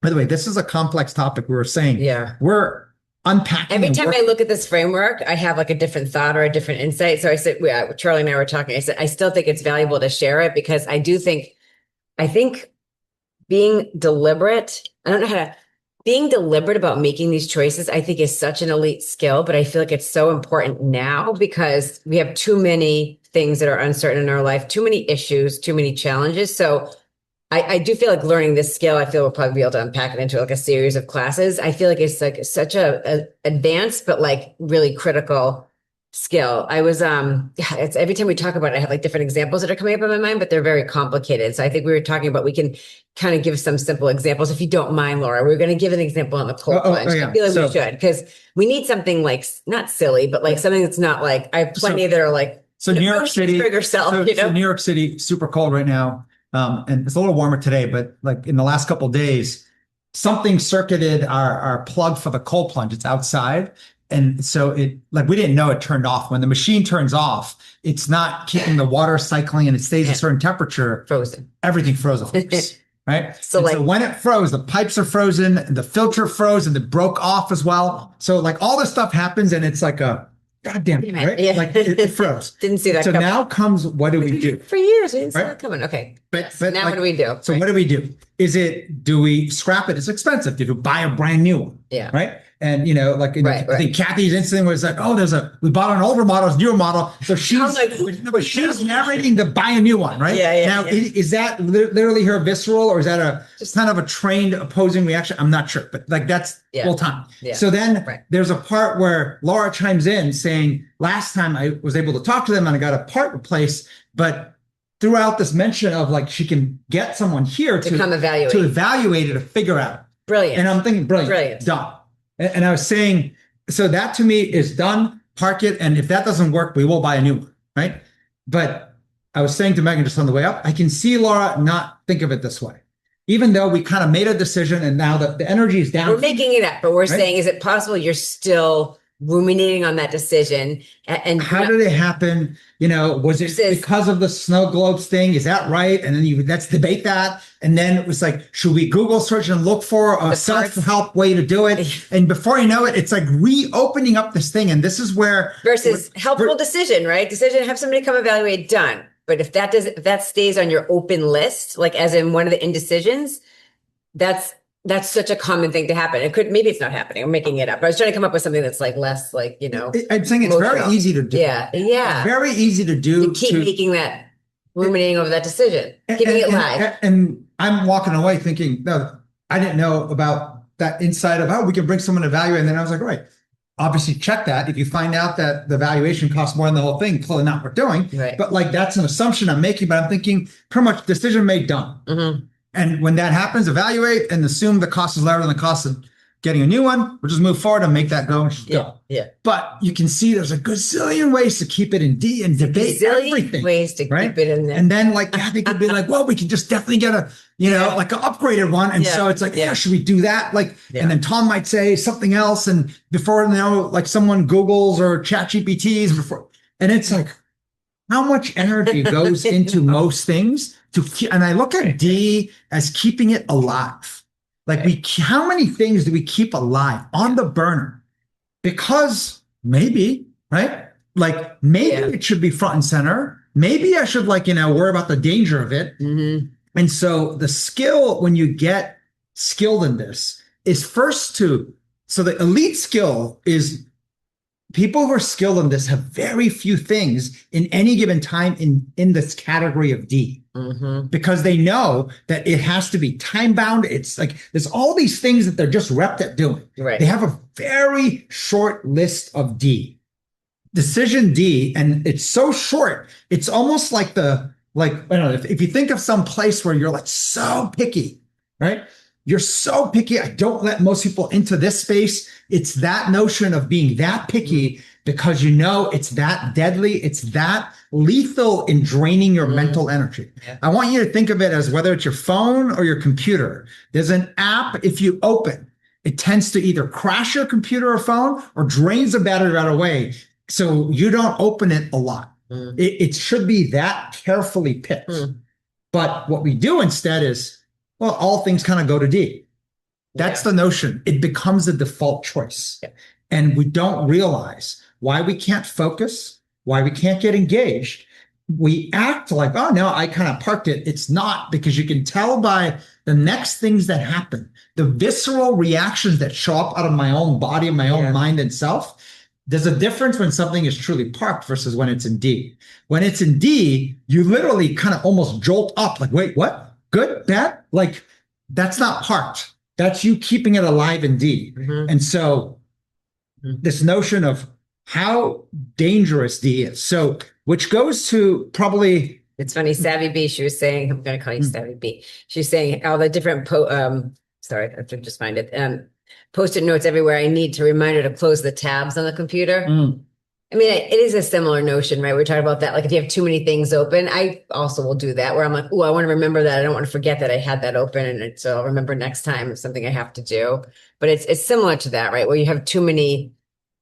by the way, this is a complex topic. We were saying, we're unpacking. Every time I look at this framework, I have like a different thought or a different insight. So I said, Charlie and I were talking. I said, I still think it's valuable to share it because I think being deliberate, being deliberate about making these choices, I think is such an elite skill, but I feel like it's so important now because we have too many things that are uncertain in our life, too many issues, too many challenges. So I do feel like learning this skill, I feel we'll probably be able to unpack it into like a series of classes. I feel like it's like such a advanced, but like really critical skill. I was, it's every time we talk about it, I have like different examples that are coming up in my mind, but they're very complicated. So I think we were talking about, we can kind of give some simple examples. If you don't mind, Laura, we're going to give an example on the cold plunge. I feel like we should, because we need something like not silly, but like something that's not like, I have plenty that are like, New York City, New York City, super cold right now. And it's a little warmer today, but like in the last couple of days, something circuited our plug for the cold plunge. It's outside. And so we didn't know it turned off. When the machine turns off, it's not keeping the water cycling and it stays a certain temperature. Frozen. Everything froze. Right. So when it froze, the pipes are frozen, the filter froze and it broke off as well. So like all this stuff happens and it's like a goddamn, right? Yeah. Like it froze. Didn't see that. So now comes, what do we do? For years, we didn't see that coming. Okay. But now what do we do? So what do we do? Do we scrap it? It's expensive. Do we buy a brand new one? Yeah. Right. And, Right, I think Kathy's instinct was like, oh, we bought an older model, it's a newer model. So but she's narrating to buy a new one, right? Yeah, Now, is that literally her visceral, or is that just kind of a trained opposing reaction? I'm not sure, but like that's full time. Yeah. So then there's a part where Laura chimes in saying, last time I was able to talk to them and I got a part replaced, but throughout this mention of like, she can get someone here to come evaluate, it, to figure out. Brilliant. And I'm thinking, brilliant. Done. And I was saying, so that to me is done, park it. And if that doesn't work, we will buy a new one, right? But I was saying to Megan just on the way up, I can see Laura not think of it this way. Even though we kind of made a decision and now the energy is down. We're making it up, but we're saying, is it possible you're still ruminating on that decision? And how did it happen? Was it because of the snow globes thing? Is that right? And then let's debate that. And then it was like, should we Google search and look for a self-help way to do it? And before you know it, it's like reopening up this thing. And this is where versus helpful decision, right? Decision, have somebody come evaluate, done. But if that stays on your open list, like as in one of the indecisions, that's such a common thing to happen. Maybe it's not happening. I'm making it up. I was trying to come up with something that's like less like, I'm saying it's very easy to do. Yeah. It's very easy to do. To keep making that, ruminating over that decision, keeping it live. And I'm walking away thinking, no, I didn't know about that inside of, we can bring someone to evaluate. And then I was like, right, obviously check that. If you find out that the valuation costs more than the whole thing, clearly not worth doing. Right. But like, that's an assumption I'm making, but I'm thinking pretty much decision made, done. Mm-hmm. And when that happens, evaluate and assume the cost is lower than the cost of getting a new one. We'll just move forward and make that go and go. Yeah. But you can see there's a gazillion ways to keep it in D and debate everything. Ways to keep it in there. And then like Kathy could be like, well, we can just definitely get like an upgraded one. And so it's like, should we do that? And then Tom might say something else. And before like someone Googles or chat GPTs before. And it's like, how much energy goes into most things and I look at D as keeping it alive. Like how many things do we keep alive on the burner? Because maybe, right? Like maybe it should be front and center. Maybe I should worry about the danger of it. Mm-hmm. And so the skill, when you get skilled in this, is first so the elite skill is people who are skilled in this have very few things in any given time in this category of D. Mm-hmm. Because they know that it has to be time bound. It's like there's all these things that they're just repped at doing. Right. They have a very short list of D. Decision D, and it's so short. It's almost like I don't know, if you think of some place where you're like so picky, right? You're so picky. I don't let most people into this space. It's that notion of being that picky because it's that deadly. It's that lethal in draining your mental energy. Yeah. I want you to think of it as whether it's your phone or your computer. There's an app, if you open, it tends to either crash your computer or phone or drains the battery right away. So you don't open it a lot. It should be that carefully picked. But what we do instead is, well, all things kind of go to D. That's the notion. It becomes the default choice. Yeah. And we don't realize why we can't focus, why we can't get engaged. We act like, oh, no, I kind of parked it. It's not, because you can tell by the next things that happen, the visceral reactions that show up out of my own body and my own mind and self. There's a difference when something is truly parked versus when it's in D. When it's in D, you literally kind of almost jolt up like, wait, what? Good, bad? Like, that's not parked. That's you keeping it alive in D. Mm-hmm. And so this notion of how dangerous D is. So, which goes to probably... It's funny, Savvy B, she was saying, I'm going to call you Savvy B. She's saying all the different, sorry, I have to just find it. Post-it notes everywhere I need to remind her to close the tabs on the computer. I mean, it is a similar notion, right? We're talking about that. Like if you have too many things open, I also will do that where I'm like, oh, I want to remember that. I don't want to forget that I had that open. And so I'll remember next time it's something I have to do. But it's similar to that, right? Where you have too many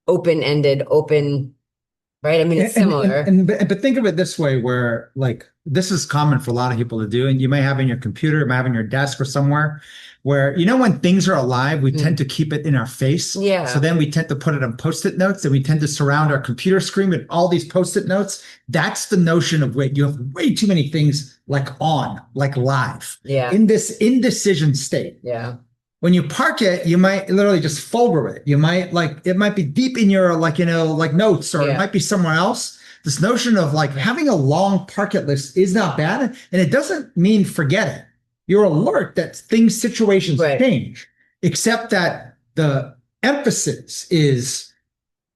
open-ended, right? I mean, it's similar. But think of it this way, where like, this is common for a lot of people to do. And you may have in your computer, you may have in your desk or somewhere where, when things are alive, we tend to keep it in our face. Yeah. So then we tend to put it on Post-it notes and we tend to surround our computer screen with all these Post-it notes. That's the notion of you have way too many things like live. Yeah. In this indecision state. Yeah. When you park it, you might literally just folder it. You might it might be deep in your notes, or it might be somewhere else. This notion of having a long park it list is not bad. And it doesn't mean forget it. You're alert that situations change, except that the emphasis is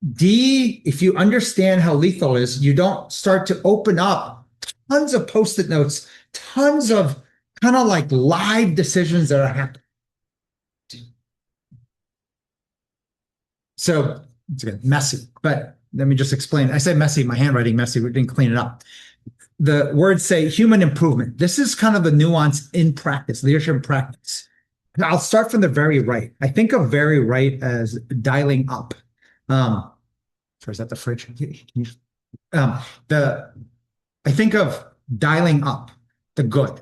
if you understand how lethal it is, you don't start to open up tons of post-it notes, tons of kind of live decisions that are happening. So it's again messy, but let me just explain. I say messy, my handwriting messy, we didn't clean it up. The words say human improvement. This is kind of the nuance in practice, leadership in practice. I'll start from the very right. I think of very right as dialing up. Sorry, is that the fridge? I think of dialing up the good.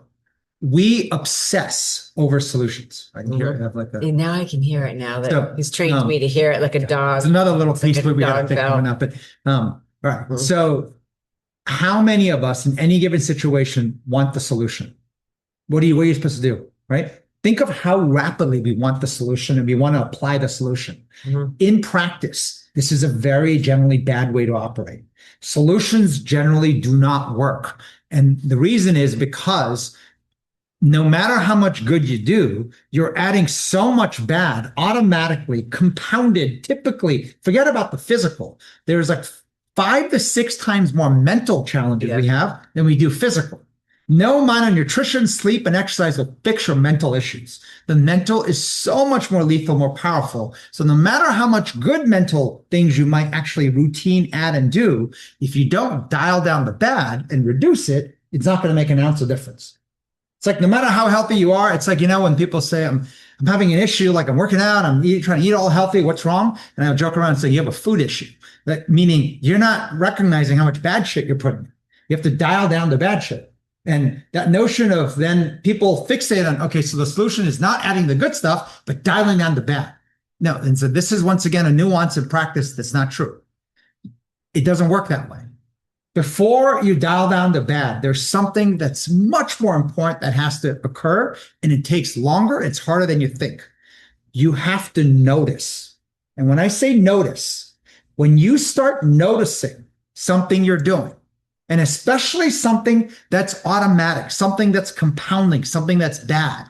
We obsess over solutions. I can hear it. I have And now I can hear it now that he's trained me to hear it like a dog. It's another little piece we got to think coming up. But all right. So how many of us in any given situation want the solution? What are you supposed to do? Right? Think of how rapidly we want the solution and we want to apply the solution. In practice, this is a very generally bad way to operate. Solutions generally do not work. And the reason is because no matter how much good you do, you're adding so much bad automatically, compounded, typically. Forget about the physical. There's 5 to 6 times more mental challenges we have than we do physical. No amount of nutrition, sleep, and exercise will fix your mental issues. The mental is so much more lethal, more powerful. So no matter how much good mental things you might actually routine add and do, if you don't dial down the bad and reduce it, it's not going to make an ounce of difference. It's no matter how healthy you are, it's when people say, I'm having an issue, I'm working out, I'm trying to eat all healthy, what's wrong? And I'll joke around and say, you have a food issue. Meaning you're not recognizing how much bad shit you're putting. You have to dial down the bad shit. And that notion of then people fixate on, okay, so the solution is not adding the good stuff, but dialing down the bad. No, and so this is once again a nuance in practice that's not true. It doesn't work that way. Before you dial down the bad, there's something that's much more important that has to occur, and it takes longer. It's harder than you think. You have to notice. And when I say notice, when you start noticing something you're doing, and especially something that's automatic, something that's compounding, something that's bad,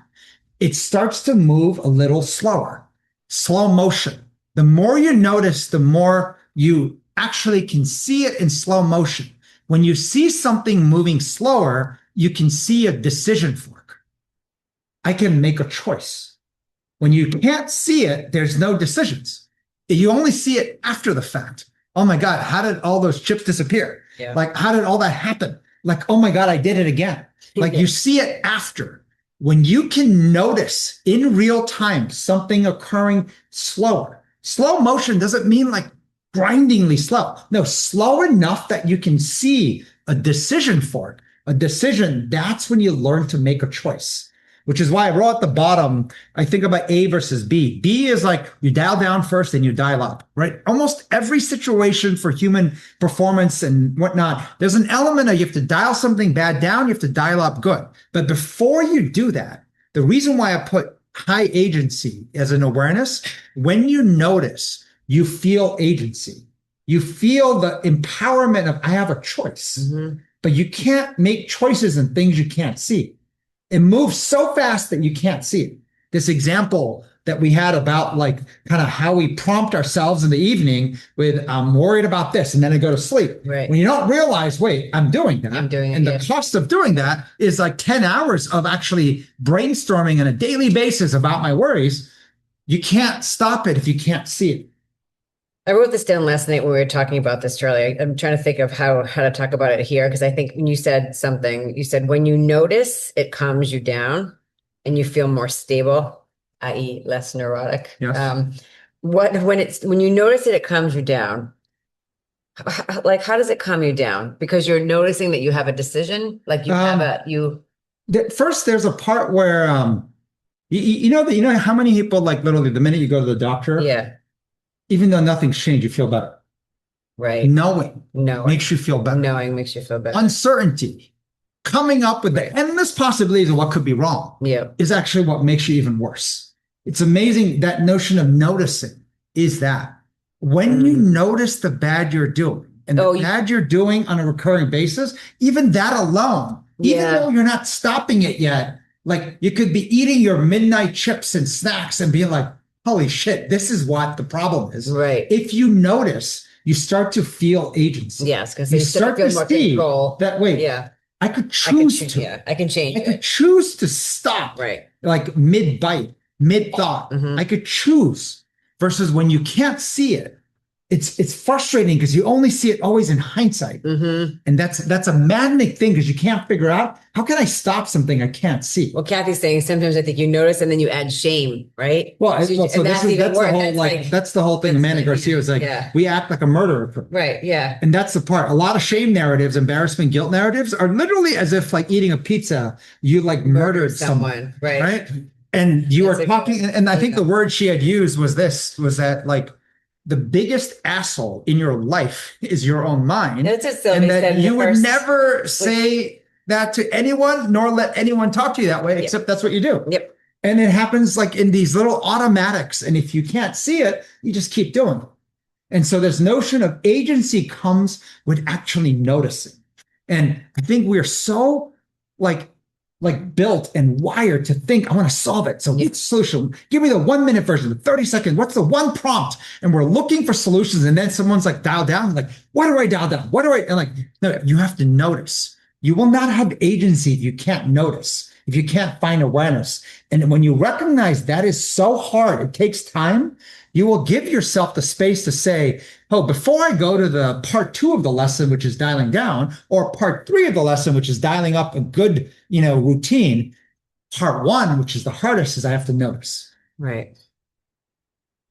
it starts to move a little slower, slow motion. The more you notice, the more you actually can see it in slow motion. When you see something moving slower, you can see a decision fork. I can make a choice. When you can't see it, there's no decisions. You only see it after the fact. Oh my God, how did all those chips disappear? Yeah. How did all that happen? Oh my God, I did it again. You see it after. When you can notice in real time something occurring slower. Slow motion doesn't mean grindingly slow. No, slow enough that you can see a decision for it. A decision, that's when you learn to make a choice, which is why I wrote at the bottom, I think about A versus B. B is you dial down first and you dial up, right? Almost every situation for human performance and whatnot, there's an element of you have to dial something bad down, you have to dial up good. But before you do that, the reason why I put high agency as an awareness, when you notice, you feel agency. You feel the empowerment of, I have a choice, but you can't make choices in things you can't see. It moves so fast that you can't see it. This example that we had about kind of how we prompt ourselves in the evening with, I'm worried about this, and then I go to sleep. Right. When you don't realize, wait, I'm doing that. I'm doing it. And the cost of doing that is 10 hours of actually brainstorming on a daily basis about my worries. You can't stop it if you can't see it. I wrote this down last night when we were talking about this, Charlie. I'm trying to think of how to talk about it here, because I think when you said something, you said when you notice, it calms you down and you feel more stable, i.e. less neurotic. Yes. When you notice it calms you down, how does it calm you down? Because you're noticing that you have a decision, First, there's a part where you know how many people literally the minute you go to the doctor, even though nothing's changed, you feel better. Right. Knowing makes you feel better. Knowing makes you feel better. Uncertainty, coming up with the endless possibilities of what could be wrong, is actually what makes you even worse. It's amazing that notion of noticing is that when you notice the bad you're doing and the bad you're doing on a recurring basis, even that alone, even though you're not stopping it yet, like you could be eating your midnight chips and snacks and being like, holy shit, this is what the problem is. Right. If you notice, you start to feel agency. Yes, because you you start feel to more see control. that, wait, Yeah. I could choose to. Yeah, I can change I could it. choose to stop. Right. Like mid-bite, mid-thought. I could choose versus when you can't see it. It's frustrating because you only see it always in hindsight. And that's a maddening thing because you can't figure out, how can I stop something I can't see? Well, Kathy's saying sometimes I think you notice and then you add shame, right? Well, so that's the whole that's the whole thing. Amanda Garcia was like, we act like a murderer. Right. Yeah. And that's the part. A lot of shame narratives, embarrassment, guilt narratives are literally as if like eating a pizza, you like murdered someone. Right. And you are talking, and I think the word she had used was that like, the biggest asshole in your life is your own mind. That's what Sylvie said. You would never say that to anyone, nor let anyone talk to you that way, except that's what you do. Yep. And it happens like in these little automatics. And if you can't see it, you just keep doing it. And so this notion of agency comes with actually noticing. And I think we're so like built and wired to think, I want to solve it. So what's the solution? Give me the 1 minute version, the 30 seconds. What's the one prompt? And we're looking for solutions. And then someone's like, dial down. Like, what do I dial down? And like, no, you have to notice. You will not have agency if you can't notice, if you can't find awareness. And when you recognize that is so hard, it takes time, you will give yourself the space to say, oh, before I go to the part 2 of the lesson, which is dialing down, or part 3 of the lesson, which is dialing up a good, routine, part 1, which is the hardest, is I have to notice. Right.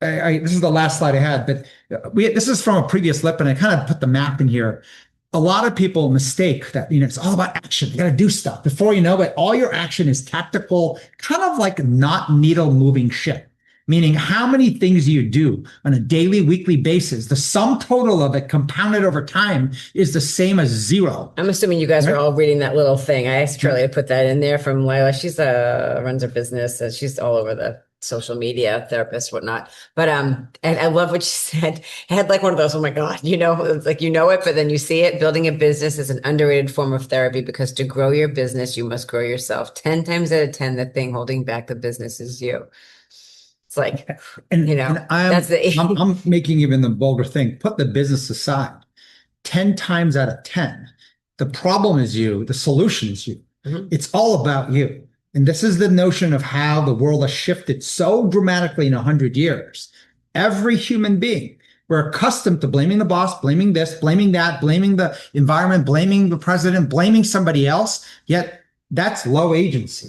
This is the last slide I had, but this is from a previous lip, and I kind of put the map in here. A lot of people mistake that, it's all about action. You got to do stuff. Before you know it, all your action is tactical, kind of like not needle moving shit. Meaning how many things you do on a daily, weekly basis, the sum total of it compounded over time is the same as 0. I'm assuming you guys were all reading that little thing. I asked Charlie to put that in there from Lila. She's runs her business. She's all over the social media, therapist, whatnot. But and I love what she said. I had like one of those, oh my God, it's like it, but then you see it. Building a business is an underrated form of therapy because to grow your business, you must grow yourself. 10 times out of 10, the thing holding back the business is you. It's like, I'm making even the vulgar thing, put the business aside. 10 times out of 10, the problem is you, the solution is you. It's all about you. And this is the notion of how the world has shifted so dramatically in 100 years. Every human being, we're accustomed to blaming the boss, blaming this, blaming that, blaming the environment, blaming the president, blaming somebody else. Yet that's low agency.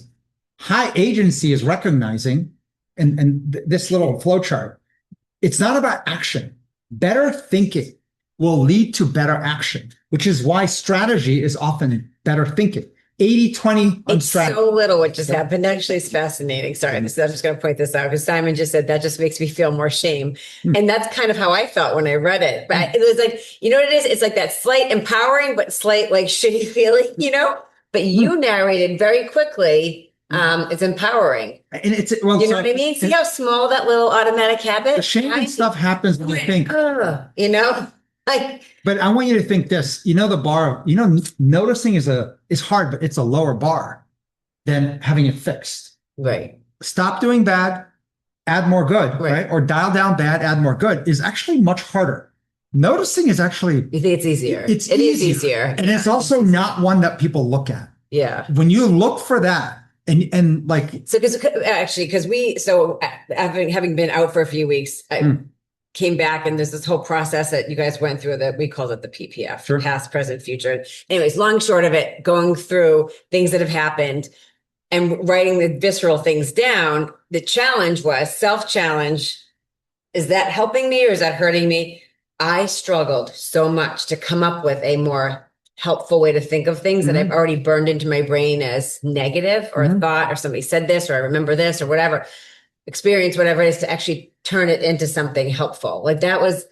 High agency is recognizing, and this little flowchart, it's not about action. Better thinking will lead to better action, which is why strategy is often better thinking. 80-20 on strategy. So little what just happened. Actually, it's fascinating. Sorry, I'm just going to point this out because Simon just said that just makes me feel more shame. And that's kind of how I felt when I read it. But it was like, what it is? It's like that slight empowering, but slight like shitty feeling, But you narrated very quickly. It's empowering. And it's, well, know what I mean? See how small that little automatic habit? The shaming stuff happens when you think, but I want you to think this, the bar, noticing is hard, but it's a lower bar than having it fixed. Right. Stop doing bad, add more good, right? Or dial down bad, add more good is actually much harder. Noticing is actually. You think it's easier? It is easier. And it's also not one that people look at. Yeah. When you look for that, and like, so because having been out for a few weeks, I came back and there's this whole process that you guys went through that we called it the PPF, past, present, future. Anyways, long, short of it, going through things that have happened and writing the visceral things down. The challenge was self-challenge. Is that helping me or is that hurting me? I struggled so much to come up with a more helpful way to think of things that I've already burned into my brain as negative or a thought or somebody said this or I remember this or whatever experience, whatever it is, to actually turn it into something helpful. Like that was,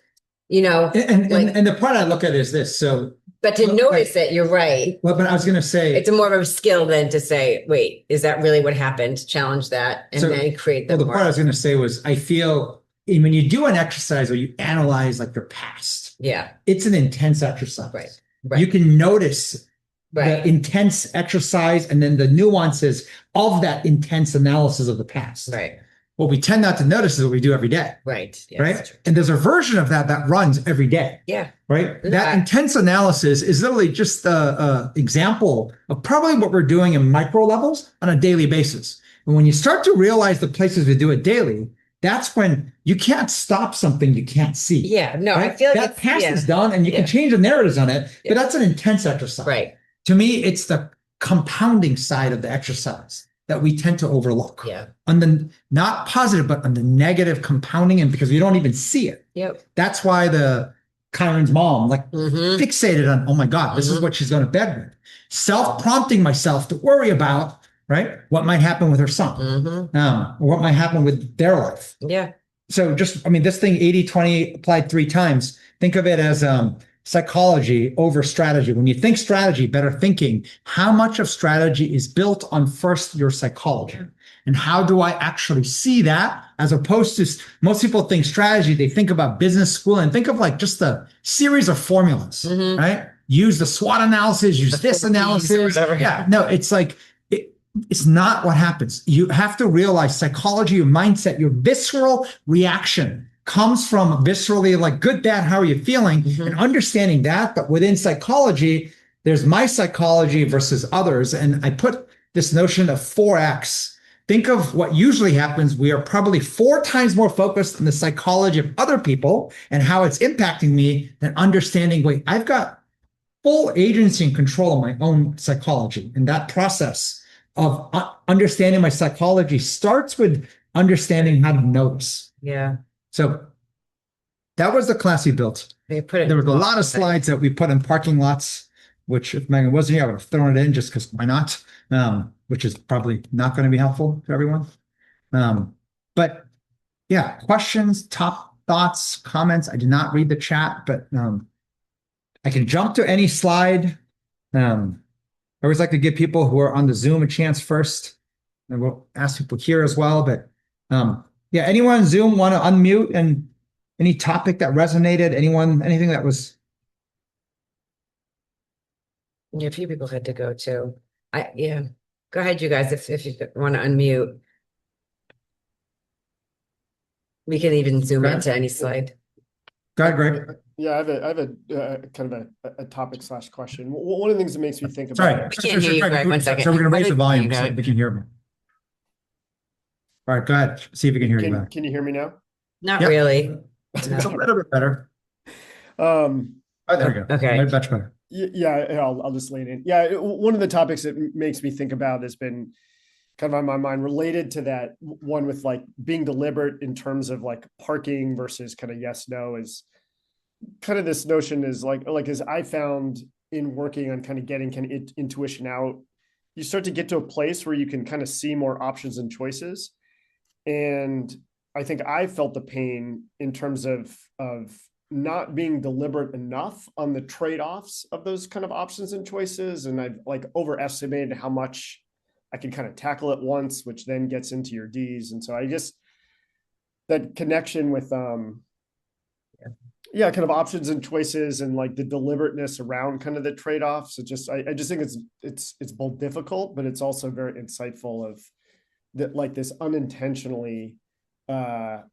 and the part I look at is this. So But to notice it, you're right. Well, but I was going to say, It's more of a skill than to say, wait, is that really what happened? Challenge that and then create the well, the part I was going to say was, I feel when you do an exercise or you analyze like your past, it's an intense exercise. Right. You can notice the intense exercise and then the nuances of that intense analysis of the past. Right. What we tend not to notice is what we do every day. Right. Yes, right. And there's a version of that runs every day. Yeah. Right. That intense analysis is literally just a example of probably what we're doing in micro levels on a daily basis. And when you start to realize the places we do it daily, that's when you can't stop something you can't see. Yeah. No, right? I feel that past is done and you can change the narratives on it, but that's an intense exercise. Right. To me, it's the compounding side of the exercise that we tend to overlook. Yeah. On the not positive, but on the negative compounding, and because we don't even see it. Yep. That's why the Kyron's mom fixated on, oh my God, this is what she's going to bed with. Self-prompting myself to worry about, right, what might happen with her son, or what might happen with their life. Yeah. So just, I mean, this thing 80-20 applied 3 times. Think of it as psychology over strategy. When you think strategy, better thinking, how much of strategy is built on first your psychology? And how do I actually see that, as opposed to most people think strategy, they think about business school and think of like just a series of formulas, right? Use the SWOT analysis, use this analysis. Yeah, no, it's like, it's not what happens. You have to realize psychology, your mindset, your visceral reaction comes from viscerally like good, bad, how are you feeling? And understanding that, but within psychology, there's my psychology versus others. And I put this notion of 4X. Think of what usually happens. We are probably 4 times more focused on the psychology of other people and how it's impacting me than understanding, wait, I've got full agency and control of my own psychology. And that process of understanding my psychology starts with understanding how to notice. Yeah. So that was the class we built. There was a lot of slides that we put in parking lots, which if Megan wasn't here, I would have thrown it in just because why not? Which is probably not going to be helpful to everyone. But yeah, questions, top thoughts, comments. I did not read the chat, but I can jump to any slide. I always like to give people who are on the Zoom a chance first. And we'll ask people here as well. But yeah, anyone on Zoom want to unmute and any topic that resonated? Anyone, anything that was? Yeah, a few people had to go too. Go ahead, you guys, if you want to unmute. We can even zoom into any slide. Go ahead, Greg. Yeah, I have a kind of a topic / question. One of the things that makes me think about. Sorry, I can't hear you, Greg. 1 second. So we're going to raise the volume so we can hear me. All right, go ahead. See if we can hear you. Can you hear me now? Not really. It's a little bit better. Oh, there we go. Okay. Much better. Yeah, I'll just lean in. Yeah, one of the topics that makes me think about has been kind of on my mind related to that one with like being deliberate in terms of like parking versus kind of yes, no, is kind of this notion is like as I found in working on kind of getting kind of intuition out, you start to get to a place where you can kind of see more options and choices. And I think I felt the pain in terms of not being deliberate enough on the trade-offs of those kind of options and choices. And I've like overestimated how much I can kind of tackle at once, which then gets into your D's. And so I just, that connection with, kind of options and choices and like the deliberateness around kind of the trade-offs. I just think it's both difficult, but it's also very insightful of that, like this unintentionally,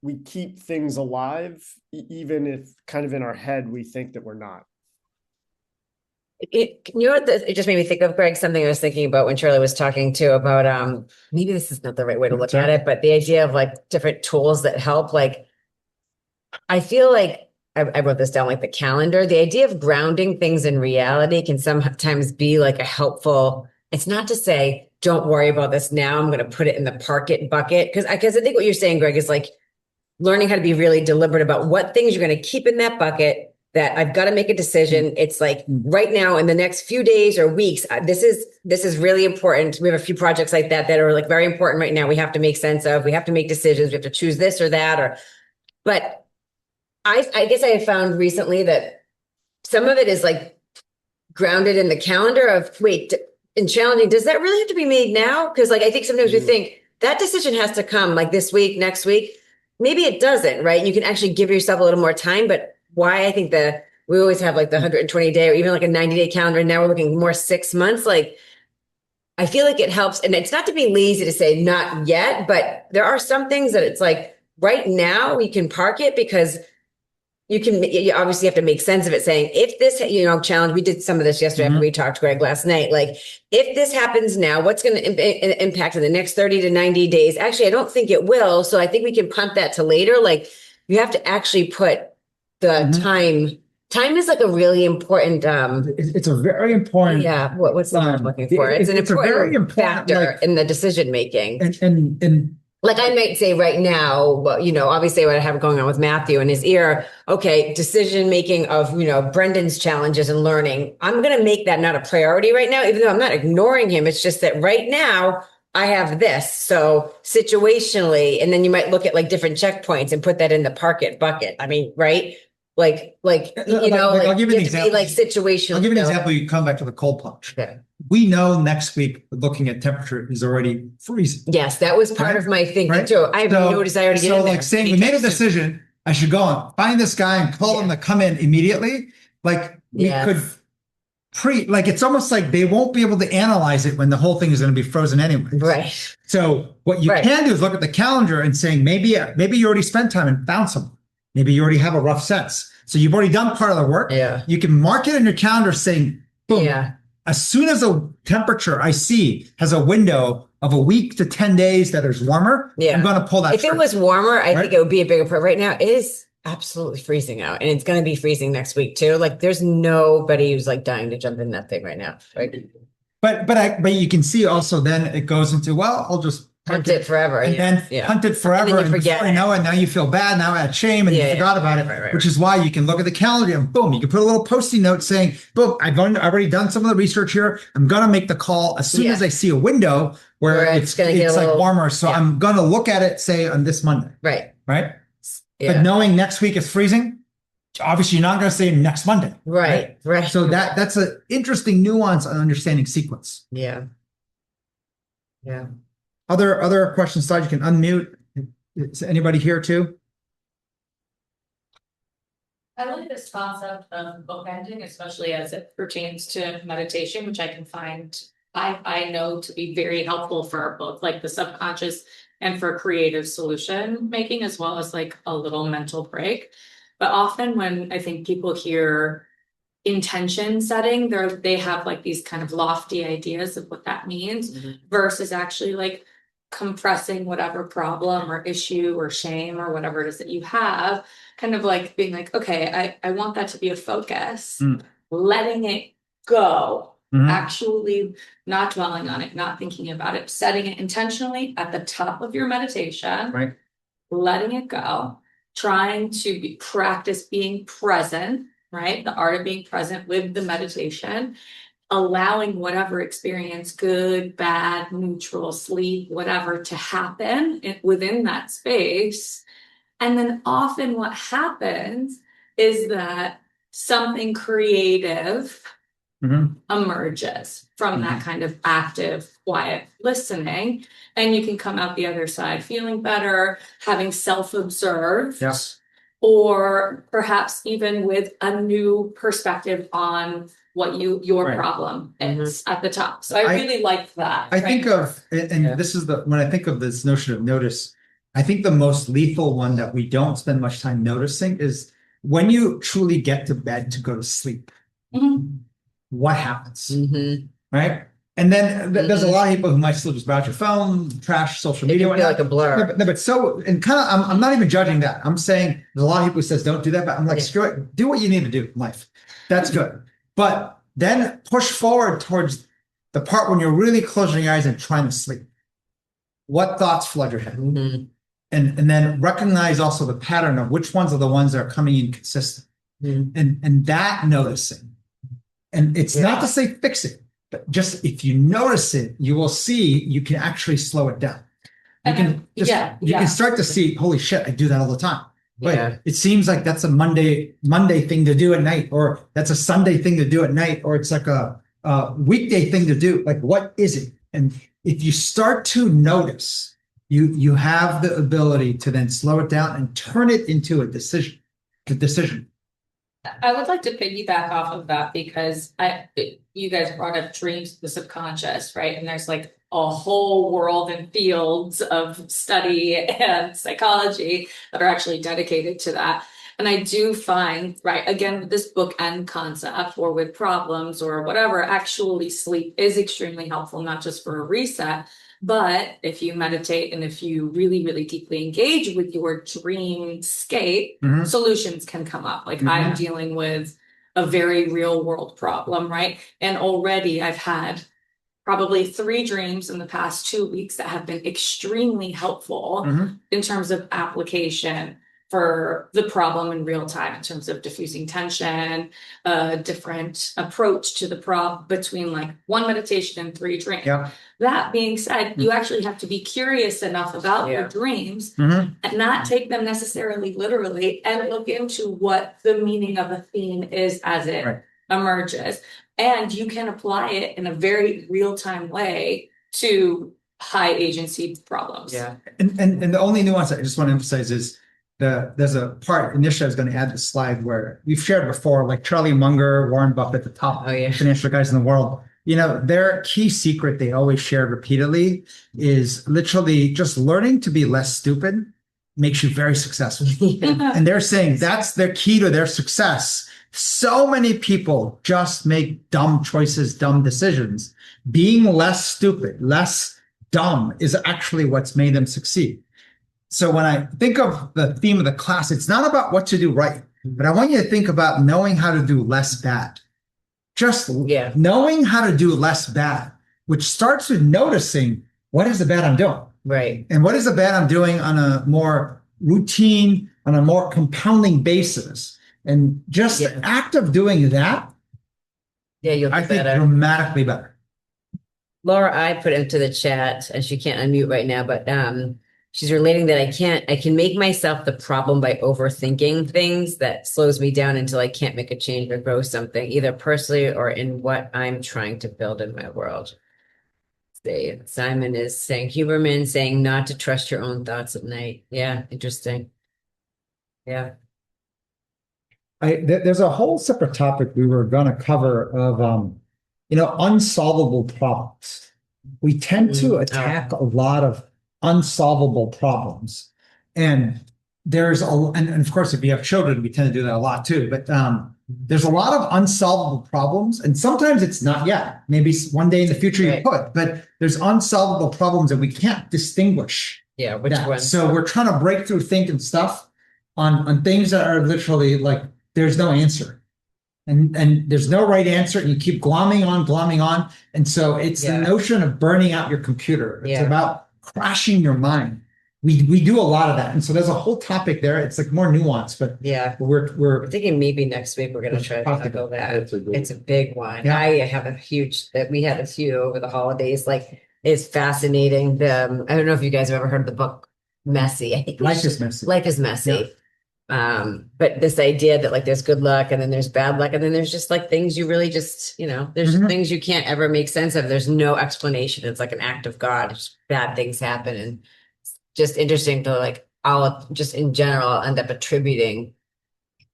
we keep things alive, even if kind of in our head, we think that we're not. You know what it just made me think of, Greg, something I was thinking about when Shirley was talking too about, maybe this is not the right way to look at it, but the idea of like different tools that help, like, I feel like I wrote this down, like the calendar, the idea of grounding things in reality can sometimes be like a helpful, it's not to say, don't worry about this now, I'm going to put it in the park it bucket. Because I think what you're saying, Greg, is like learning how to be really deliberate about what things you're going to keep in that bucket, that I've got to make a decision. It's like right now in the next few days or weeks, this is really important. We have a few projects like that are like very important right now. We have to make sense of, we have to make decisions. We have to choose this or that, but I guess I have found recently that some of it is like grounded in the calendar of, wait, and challenging, does that really have to be made now? Because like, I think sometimes we think that decision has to come like this week, next week. Maybe it doesn't, right? You can actually give yourself a little more time, but why I think we always have like the 120-day or even like a 90-day calendar. And now we're looking more 6 months. Like, I feel like it helps. And it's not to be lazy to say not yet, but there are some things that it's like right now we can park it because you obviously have to make sense of it, saying if this, challenge, we did some of this yesterday after we talked to Greg last night. Like, if this happens now, what's going to impact in the next 30 to 90 days? Actually, I don't think it will. So I think we can punt that to later. Like, you have to actually put the time. Time is like a really important. It's a very important. Yeah. What's the word I'm looking for? It's an important factor in the decision making. And like I might say right now, well, obviously what I have going on with Matthew in his ear, okay, decision making of, Brendan's challenges and learning. I'm going to make that not a priority right now, even though I'm not ignoring him. It's just that right now I have this. So situationally, and then you might look at like different checkpoints and put that in the park it bucket. I mean, right? I'll give you an example. Like situational. I'll give you an example. You come back to the cold plunge. Okay. We know next week, looking at temperature, is already freezing. Yes, that was part of my thinking too. I have no desire to get in there. So like saying we made a decision, I should go and find this guy and call him to come in immediately. Like we could it's almost like they won't be able to analyze it when the whole thing is going to be frozen anyway. Right. So what you can do is look at the calendar and saying, maybe you already spent time and found someone. Maybe you already have a rough sense. So you've already done part of the work. Yeah. You can mark it in your calendar saying, boom. Yeah. As soon as a temperature I see has a window of a week to 10 days that is warmer, I'm going to pull that. If it was warmer, I think it would be a bigger problem. Right now, it is absolutely freezing out, and it's going to be freezing next week too. Like, there's nobody who's like dying to jump in that thing right now. Right? But you can see also then it goes into, well, I'll just hunt it forever, and then hunt it forever, and forget. You know, and now you feel bad. Now add shame, and you forgot about it. Right. Which is why you can look at the calendar and boom, you can put a little Post-it note saying, "Boom, I've already done some of the research here. I'm gonna make the call as soon as I see a window where it's like warmer. So I'm gonna look at it, say on this Monday, right? Yeah. But knowing next week is freezing, obviously you're not gonna say next Monday, right? So that's an interesting nuance on understanding sequence. Yeah. Other questions, Todd, you can unmute. Is anybody here too? I like this concept of bookending, especially as it pertains to meditation, which I can find, I know to be very helpful for both like the subconscious and for creative solution making, as well as like a little mental break. But often when I think people hear intention setting, they have like these kind of lofty ideas of what that means versus actually like compressing whatever problem or issue or shame or whatever it is that you have, kind of like being like, okay, I want that to be a focus, letting it go, actually not dwelling on it, not thinking about it, setting it intentionally at the top of your meditation, letting it go, trying to practice being present, right? The art of being present with the meditation, allowing whatever experience, good, bad, neutral, sleep, whatever, to happen within that space. And then often what happens is that something creative emerges from that kind of active, quiet listening. And you can come out the other side feeling better, having self-observed, or perhaps even with a new perspective on what your problem is at the top. So I really like that. I think of, and this is when I think of this notion of notice, I think the most lethal one that we don't spend much time noticing is when you truly get to bed to go to sleep, what happens, right? And then there's a lot of people who might still just browse your phone, trash social media. It can feel like a blur. But so, and kind of, I'm not even judging that. I'm saying there's a lot of people who says don't do that, but I'm like, screw it, do what you need to do in life. That's good. But then push forward towards the part when you're really closing your eyes and trying to sleep. What thoughts flood your head? And then recognize also the pattern of which ones are the ones that are coming in consistent. And that noticing. And it's not to say fix it, but just if you notice it, you will see you can actually slow it down. You can start to see, holy shit, I do that all the time. Yeah. But it seems like that's a Monday thing to do at night, or that's a Sunday thing to do at night, or it's like a weekday thing to do. Like, what is it? And if you start to notice, you have the ability to then slow it down and turn it into a decision. The decision. I would like to piggyback off of that because you guys brought up dreams, the subconscious, right? And there's like a whole world and fields of study and psychology that are actually dedicated to that. And I do find, right, again, with this bookend concept or with problems or whatever, actually sleep is extremely helpful, not just for a reset, but if you meditate and if you really, really deeply engage with your dreamscape, solutions can come up. Like I'm dealing with a very real world problem, right? And already I've had probably 3 dreams in the past 2 weeks that have been extremely helpful in terms of application for the problem in real time, in terms of diffusing tension, a different approach to the problem between like 1 meditation and 3 dreams. Yeah. That being said, you actually have to be curious enough about your dreams and not take them necessarily literally and look into what the meaning of a theme is as it emerges. And you can apply it in a very real-time way to high agency problems. Yeah. And the only nuance I just want to emphasize is there's a part initially I was going to add the slide where we've shared before, like Charlie Munger, Warren Buffett, the top financial guys in the world. You know, their key secret they always share repeatedly is literally just learning to be less stupid makes you very successful. And they're saying that's their key to their success. So many people just make dumb choices, dumb decisions. Being less stupid, less dumb is actually what's made them succeed. So when I think of the theme of the class, it's not about what to do right, but I want you to think about knowing how to do less bad. Just knowing how to do less bad, which starts with noticing what is the bad I'm doing. Right. And what is the bad I'm doing on a more routine, on a more compounding basis. And just the act of doing that, you'll I be think better. dramatically better. Laura, I put into the chat, and she can't unmute right now, but she's relating that I can make myself the problem by overthinking things that slows me down until I can't make a change or grow something, either personally or in what I'm trying to build in my world. Simon is saying, Huberman saying not to trust your own thoughts at night. Yeah, interesting. Yeah. There's a whole separate topic we were going to cover of, unsolvable problems. We tend to attack a lot of unsolvable problems. And and of course, if you have children, we tend to do that a lot too. But there's a lot of unsolvable problems. And sometimes it's not yet. Maybe one day in the future you could, but there's unsolvable problems that we can't distinguish. Yeah, which one? So we're trying to break through thinking stuff on things that are literally like, there's no answer. And there's no right answer, and you keep glomming on. And so it's the notion of burning out your computer. It's about crashing your mind. We do a lot of that. And so there's a whole topic there. It's like more nuanced, but we're thinking maybe next week we're going to try to tackle that. It's a big one. Yeah. I have we had a few over the holidays. Like, it's fascinating. I don't know if you guys have ever heard of the book Messy. I think Life is Messy. Life is Messy. Yeah. But this idea that like there's good luck and then there's bad luck and then there's just like things you really just, there's things you can't ever make sense of. There's no explanation. It's like an act of God. Just bad things happen. And it's just interesting to like, I'll just in general end up attributing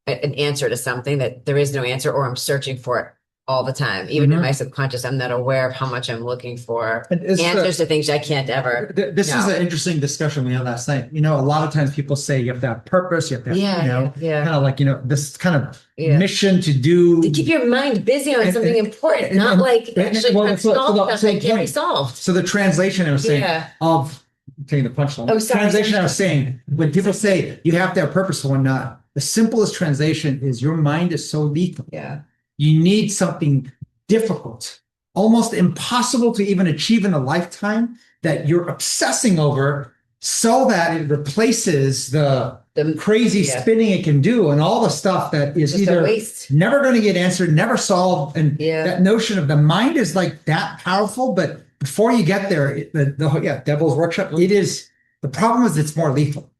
an answer to something that there is no answer, or I'm searching for it all the time. Even in my subconscious, I'm not aware of how much I'm looking for answers to things I can't ever. This is an interesting discussion we had last night. A lot of times people say you have to have purpose, you have to have, kind of like, this kind of mission to do. To keep your mind busy on something important, not like actually solve something can't be solved. So the translation I was saying of, I'm taking the punchline. Translation I was saying, when people say you have to have purpose for one, the simplest translation is your mind is so lethal. Yeah. You need something difficult, almost impossible to even achieve in a lifetime, that you're obsessing over so that it replaces the crazy spinning it can do and all the stuff that is just either never going to get answered, never solved. And that notion of the mind is like that powerful. But before you get there, the Devil's Workshop, the problem is it's more lethal.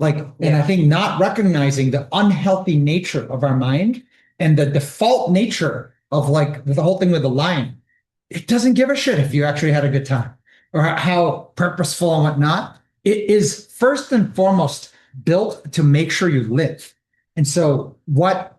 Like, and I think not recognizing the unhealthy nature of our mind and the default nature of like the whole thing with the lion. It doesn't give a shit if you actually had a good time or how purposeful and whatnot. It is first and foremost built to make sure you live. And so what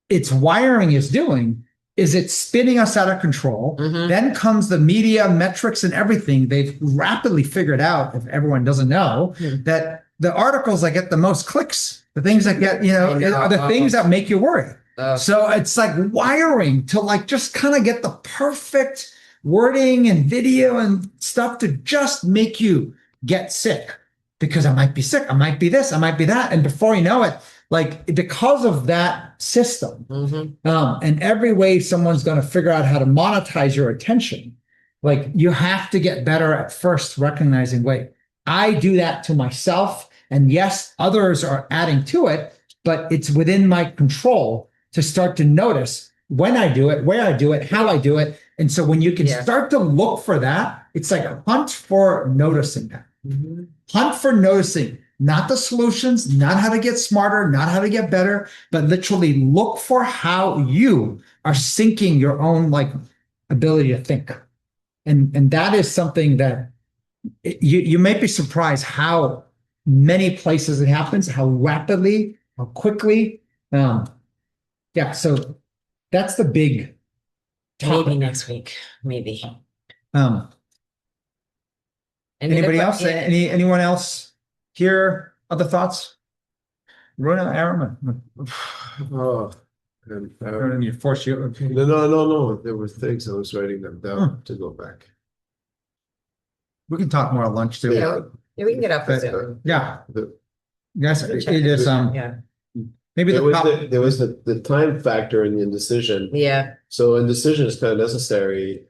its wiring is doing is it's spinning us out of control. Then comes the media, metrics, and everything. They've rapidly figured out, if everyone doesn't know, that the articles that get the most clicks, the things that get, are the things that make you worry. So it's like wiring to like just kind of get the perfect wording and video and stuff to just make you get sick, because I might be sick, I might be this, I might be that. And before you know it, like because of that system, and every way someone's going to figure out how to monetize your attention, like you have to get better at first recognizing, wait, I do that to myself. And yes, others are adding to it, but it's within my control to start to notice when I do it, where I do it, how I do it. And so when you can start to look for that, it's like a hunt for noticing that. Hunt for noticing, not the solutions, not how to get smarter, not how to get better, but literally look for how you are sinking your own like ability to think. And that is something that you may be surprised how many places it happens, how rapidly, how quickly. So that's the big topic. Maybe next week, maybe. Anybody else? Anyone else here? Other thoughts? Rona, Aaron? Oh, I don't need to force you. no. There were things I was writing them down to go back. We can talk more at lunch too. Yeah, we can get up for Zoom. Yes, it is. Maybe there was the time factor in the indecision. Yeah. So indecision is kind of necessary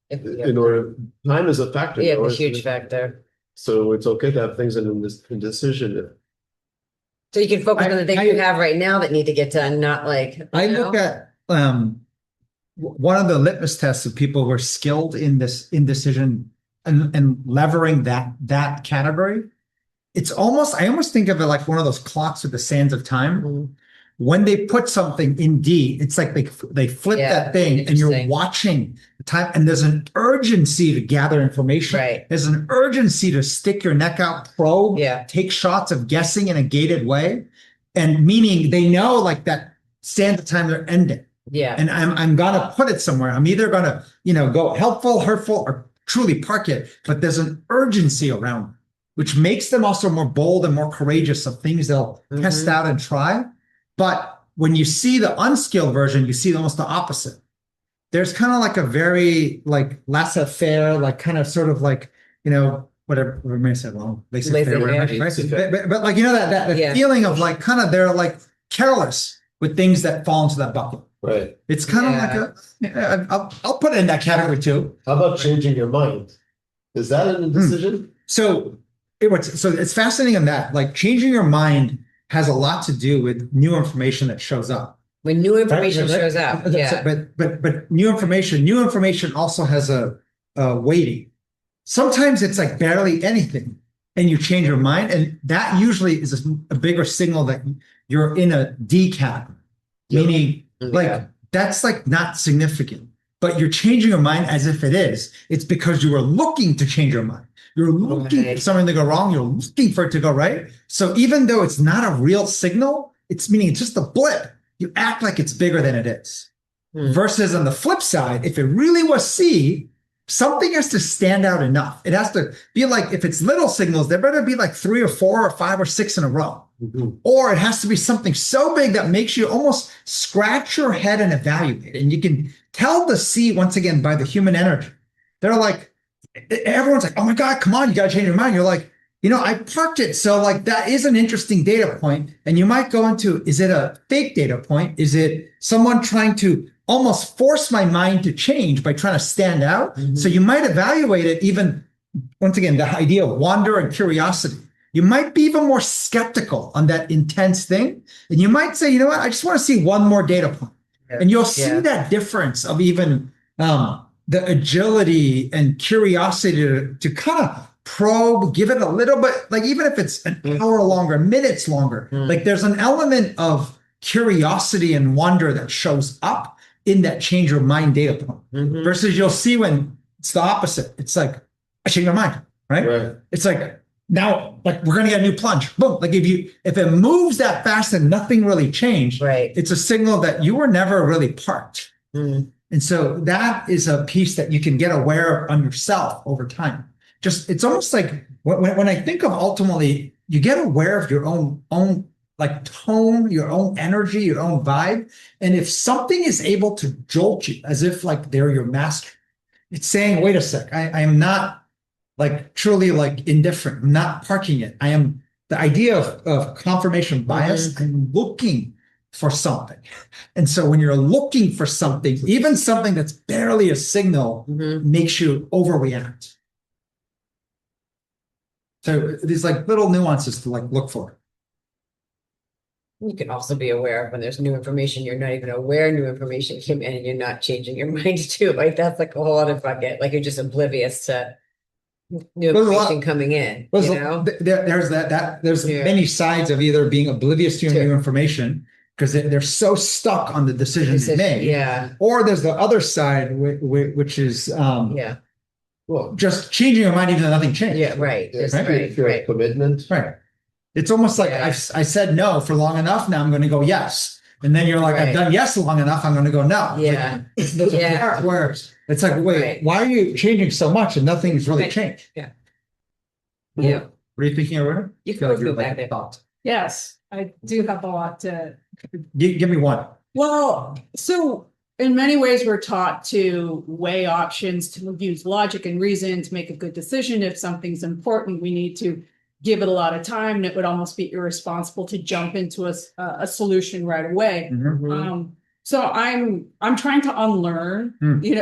in order. Time is a factor. Yeah, a huge factor. So it's okay to have things in this indecision. So you can focus on the things you have right now that need to get done, not like. I look at one of the litmus tests of people who are skilled in this indecision and levering that category. It's almost, I almost think of it like one of those clocks with the sands of time. When they put something in D, it's like they flip that thing and you're watching the time, and there's an urgency to gather information. Right. There's an urgency to stick your neck out, probe, take shots of guessing in a gated way. And meaning they know like that sands of time they're ending. Yeah. And I'm gonna put it somewhere. I'm either gonna, go helpful, hurtful, or truly park it, but there's an urgency around it, which makes them also more bold and more courageous of things they'll test out and try. But when you see the unskilled version, you see almost the opposite. There's kind of like a very like laissez-faire, like kind of sort of like, whatever we may say wrong, laissez-faire, right? But like, that feeling of like kind of they're like careless with things that fall into that bucket. Right. It's kind of like I'll put it in that category too. How about changing your mind? Is that an indecision? So it's fascinating in that, like changing your mind has a lot to do with new information that shows up. When new information shows up, But new information also has a weighting. Sometimes it's like barely anything, and you change your mind, and that usually is a bigger signal that you're in a D category, meaning like that's like not significant, but you're changing your mind as if it is. It's because you were looking to change your mind. You're looking for something to go wrong. You're looking for it to go right. So even though it's not a real signal, it's meaning it's just a blip. You act like it's bigger than it is. Versus on the flip side, if it really was C, something has to stand out enough. It has to be like, if it's little signals, there better be like 3 or 4 or 5 or 6 in a row. Or it has to be something so big that makes you almost scratch your head and evaluate. And you can tell the C, once again, by the human energy. They're like, everyone's like, oh my God, come on, you got to change your mind. You're like, I parked it. So like, that is an interesting data point. And you might go into, is it a fake data point? Is it someone trying to almost force my mind to change by trying to stand out? So you might evaluate it even, once again, the idea of wonder and curiosity. You might be even more skeptical on that intense thing. And you might say, you know what, I just want to see one more data point. And you'll see that difference of even the agility and curiosity to kind of probe, give it a little bit, like even if it's an hour longer, minutes longer, like there's an element of curiosity and wonder that shows up in that change your mind data point versus you'll see when it's the opposite. It's like, I change my mind, right? It's like, now, like we're gonna get a new plunge. Boom. Like if it moves that fast and nothing really changed, it's a signal that you were never really parked. And so that is a piece that you can get aware of on yourself over time. Just it's almost like when I think of ultimately, you get aware of your own like tone, your own energy, your own vibe. And if something is able to jolt you as if like they're your master, it's saying, wait a sec, I am not like truly like indifferent. I'm not parking it. I am the idea of confirmation bias. I'm looking for something. And so when you're looking for something, even something that's barely a signal makes you overreact. So these like little nuances to like look for. You can also be aware of when there's new information, you're not even aware new information came in and you're not changing your mind too. Like that's like a whole other bucket. Like you're just oblivious to new information coming in. You know? There's there's many sides of either being oblivious to new information because they're so stuck on the decisions they made. Or there's the other side, which is well, just changing your mind even though nothing changed. Fear of commitment. It's almost like I said no for long enough. Now I'm going to go yes. And then you're like, I've done yes long enough. I'm going to go no. Like, there's a part where it's like, wait, why are you changing so much and nothing's really changed? Yeah. What are you thinking, Aruna? You feel like you're like a thought. Yes, I do have a lot to. Give me one. Well, so in many ways, we're taught to weigh options, to use logic and reason to make a good decision. If something's important, we need to give it a lot of time, and it would almost be irresponsible to jump into a solution right away. So I'm trying to unlearn,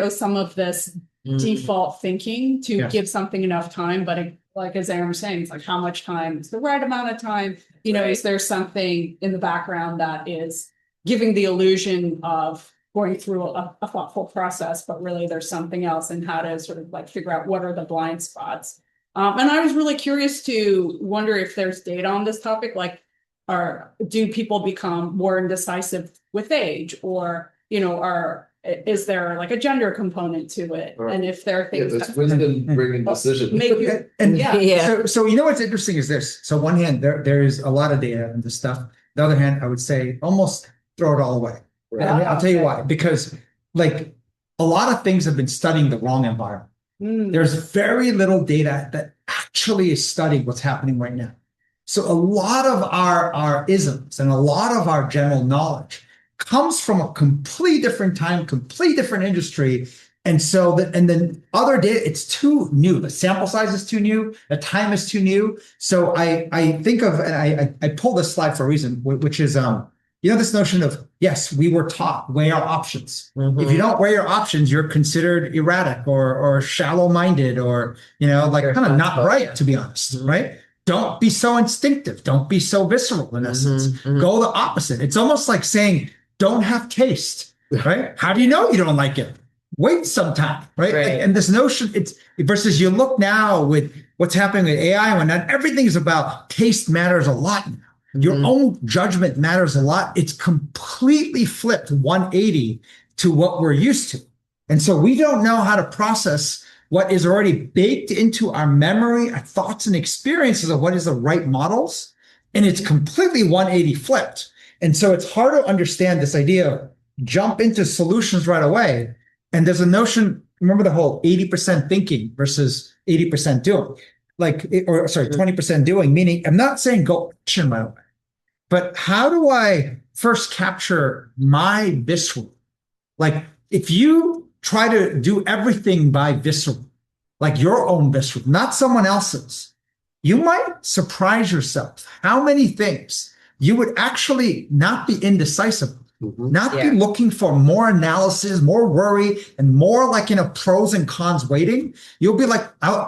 some of this default thinking to give something enough time. But like as Aaron was saying, it's like how much time is the right amount of time? Is there something in the background that is giving the illusion of going through a thoughtful process, but really there's something else, and how to sort of like figure out what are the blind spots. And I was really curious to wonder if there's data on this topic, like, do people become more indecisive with age, or, is there like a gender component to it? And if there are things it's wisdom bringing decision. So what's interesting is this. So one hand, there is a lot of data on this stuff. The other hand, I would say almost throw it all away. I'll tell you why, because like a lot of things have been studying the wrong environment. There's very little data that actually is studying what's happening right now. So a lot of our isms and a lot of our general knowledge comes from a complete different time, complete different industry. And so and then other data, it's too new. The sample size is too new. The time is too new. So I think of, and I pull this slide for a reason, which is, this notion of, yes, we were taught weigh our options. If you don't weigh your options, you're considered erratic or shallow-minded or, like kind of not right, to be honest, right? Don't be so instinctive. Don't be so visceral, in essence. Go the opposite. It's almost like saying, don't have taste, right? How do you know you don't like it? Wait some time, right? And this notion, it's versus you look now with what's happening with AI, when not everything is about taste matters a lot. Your own judgment matters a lot. It's completely flipped 180 to what we're used to. And so we don't know how to process what is already baked into our memory, our thoughts and experiences of what is the right models. And it's completely 180 flipped. And so it's hard to understand this idea of jump into solutions right away. And there's a notion, remember the whole 80% thinking versus 80% doing. 20% doing, meaning I'm not saying go action right away. But how do I first capture my visceral? Like if you try to do everything by visceral, like your own visceral, not someone else's, you might surprise yourself how many things you would actually not be indecisive, not be looking for more analysis, more worry, and more like in a pros and cons weighting. You'll be like,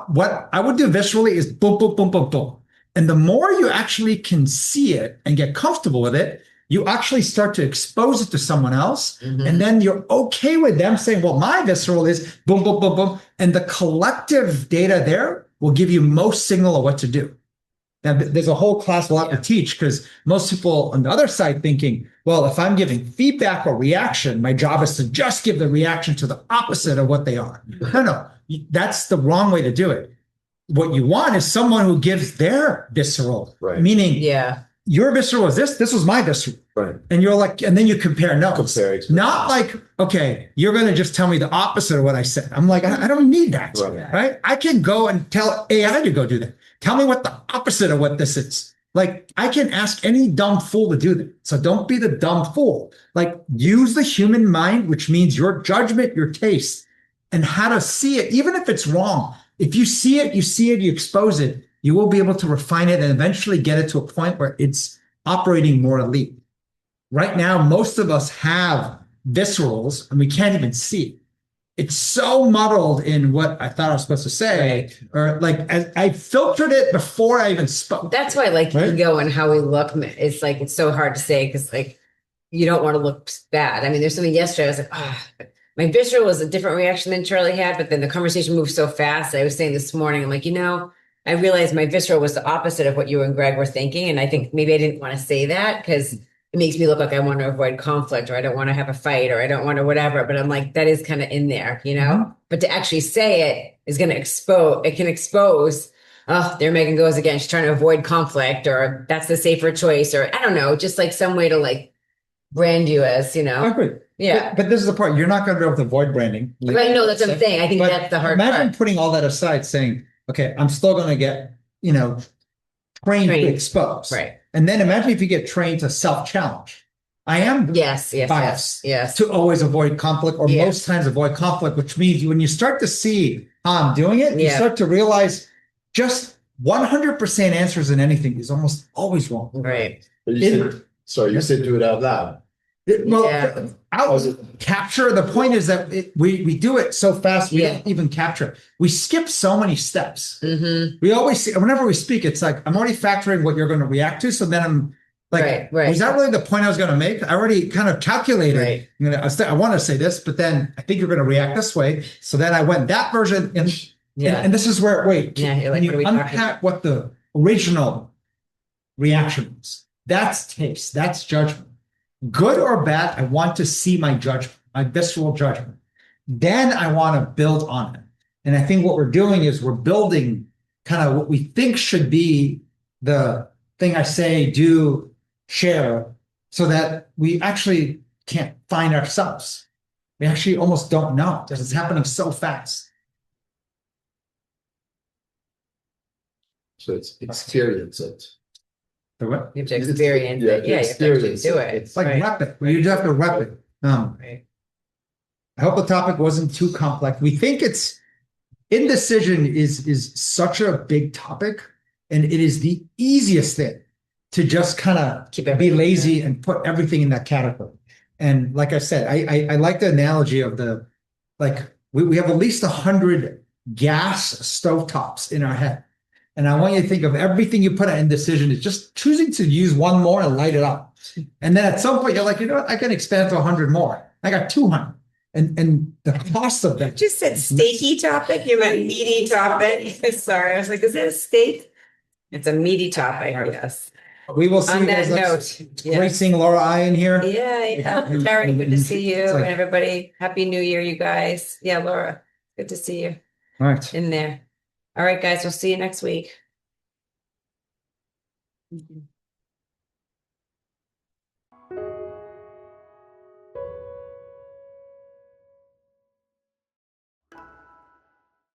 what I would do viscerally is boom, boom, boom, boom, boom. And the more you actually can see it and get comfortable with it, you actually start to expose it to someone else. Mhm. And then you're okay with them saying, well, my visceral is boom, boom, boom, boom. And the collective data there will give you most signal of what to do. Now, there's a whole class we'll have to teach, because most people on the other side thinking, well, if I'm giving feedback or reaction, my job is to just give the reaction to the opposite of what they are. No, that's the wrong way to do it. What you want is someone who gives their visceral, Right. meaning Yeah. your visceral was this was my visceral. Right. And you're like, and then you compare notes. Compare Not like, okay, you're going to just tell me the opposite of what I said. I'm like, I don't need that. Right. I can go and tell AI to go do that. Tell me what the opposite of what this is. Like, I can ask any dumb fool to do that. So don't be the dumb fool. Like, use the human mind, which means your judgment, your taste, and how to see it, even if it's wrong. If you see it, you expose it, you will be able to refine it and eventually get it to a point where it's operating more elite. Right now, most of us have viscerals and we can't even see it. It's so muddled in what I thought I was supposed to say, or like I filtered it before I even spoke. That's why, like, Right? ego and how we look, it's like, it's so hard to say, because like, you don't want to look bad. I mean, there's something yesterday, I was like, my visceral was a different reaction than Charlie had, but then the conversation moved so fast. I was saying this morning, I'm like, I realized my visceral was the opposite of what you and Greg were thinking. And I think maybe I didn't want to say that because it makes me look like I want to avoid conflict, or I don't want to have a fight, or I don't want to whatever. But I'm like, that is kind of in there, Mhm. But to actually say it is going to expose, oh, there Megan goes again. She's trying to avoid conflict, or that's the safer choice, or I don't know, just like some way to like brand you as, I agree. Yeah. But this is the part, you're not going to be able to avoid branding. Right, no, that's what I'm saying. I think But that's the hard imagine part. putting all that aside, saying, okay, I'm still going to get, trained to Trained. expose. Right. And then imagine if you get trained to self-challenge. I am Yes. biased Yes. to always avoid conflict, or Yeah. most times avoid conflict, which means when you start to see how I'm doing it, you Yeah. start to realize just 100% answers in anything is almost always wrong. Right. But you said do it out loud. Yeah. Capture. The point is that we do it so fast we Yeah. don't even capture. We skip so many steps. Mm-hmm. We always see, whenever we speak, it's like I'm already factoring what you're going to react to. So then I'm like, Right. was that really the point I was going to make? I already kind of calculated. Right. I want to say this, but then I think you're going to react this way. So then I went that version, and this is where Yeah, when you unpack what the original reaction is. That's taste. That's judgment. Good or bad, I want to see my judgment, my visceral judgment. Then I want to build on it. And I think what we're doing is we're building kind of what we think should be the thing I say, do, share, so that we actually can't find ourselves. We actually almost don't know because it's happening so fast. So it's experience it. So what? You have to experience it. Yeah, you have to actually do it. It's like rep it. You just have to rep it. Right. I hope the topic wasn't too complex. We think indecision is such a big topic, and it is the easiest thing to just kind of be lazy and put everything in that category. And like I said, I like the analogy of we have at least 100 gas stovetops in our head. And I want you to think of everything you put in indecision is just choosing to use one more and light it up. And then at some point you're like, you know what? I can expand to 100 more. I got 200. And the cost of that. Just said steaky topic. You meant meaty topic. Sorry. I was like, is that a steak? It's a meaty topic. Yes. We will see On you that guys next. note. Great seeing Laura I in here. Yeah. Very good to see you It's like- and everybody. Happy New Year, you guys. Yeah, Laura. Good to see you All right. in there. All right, guys. We'll see you next week.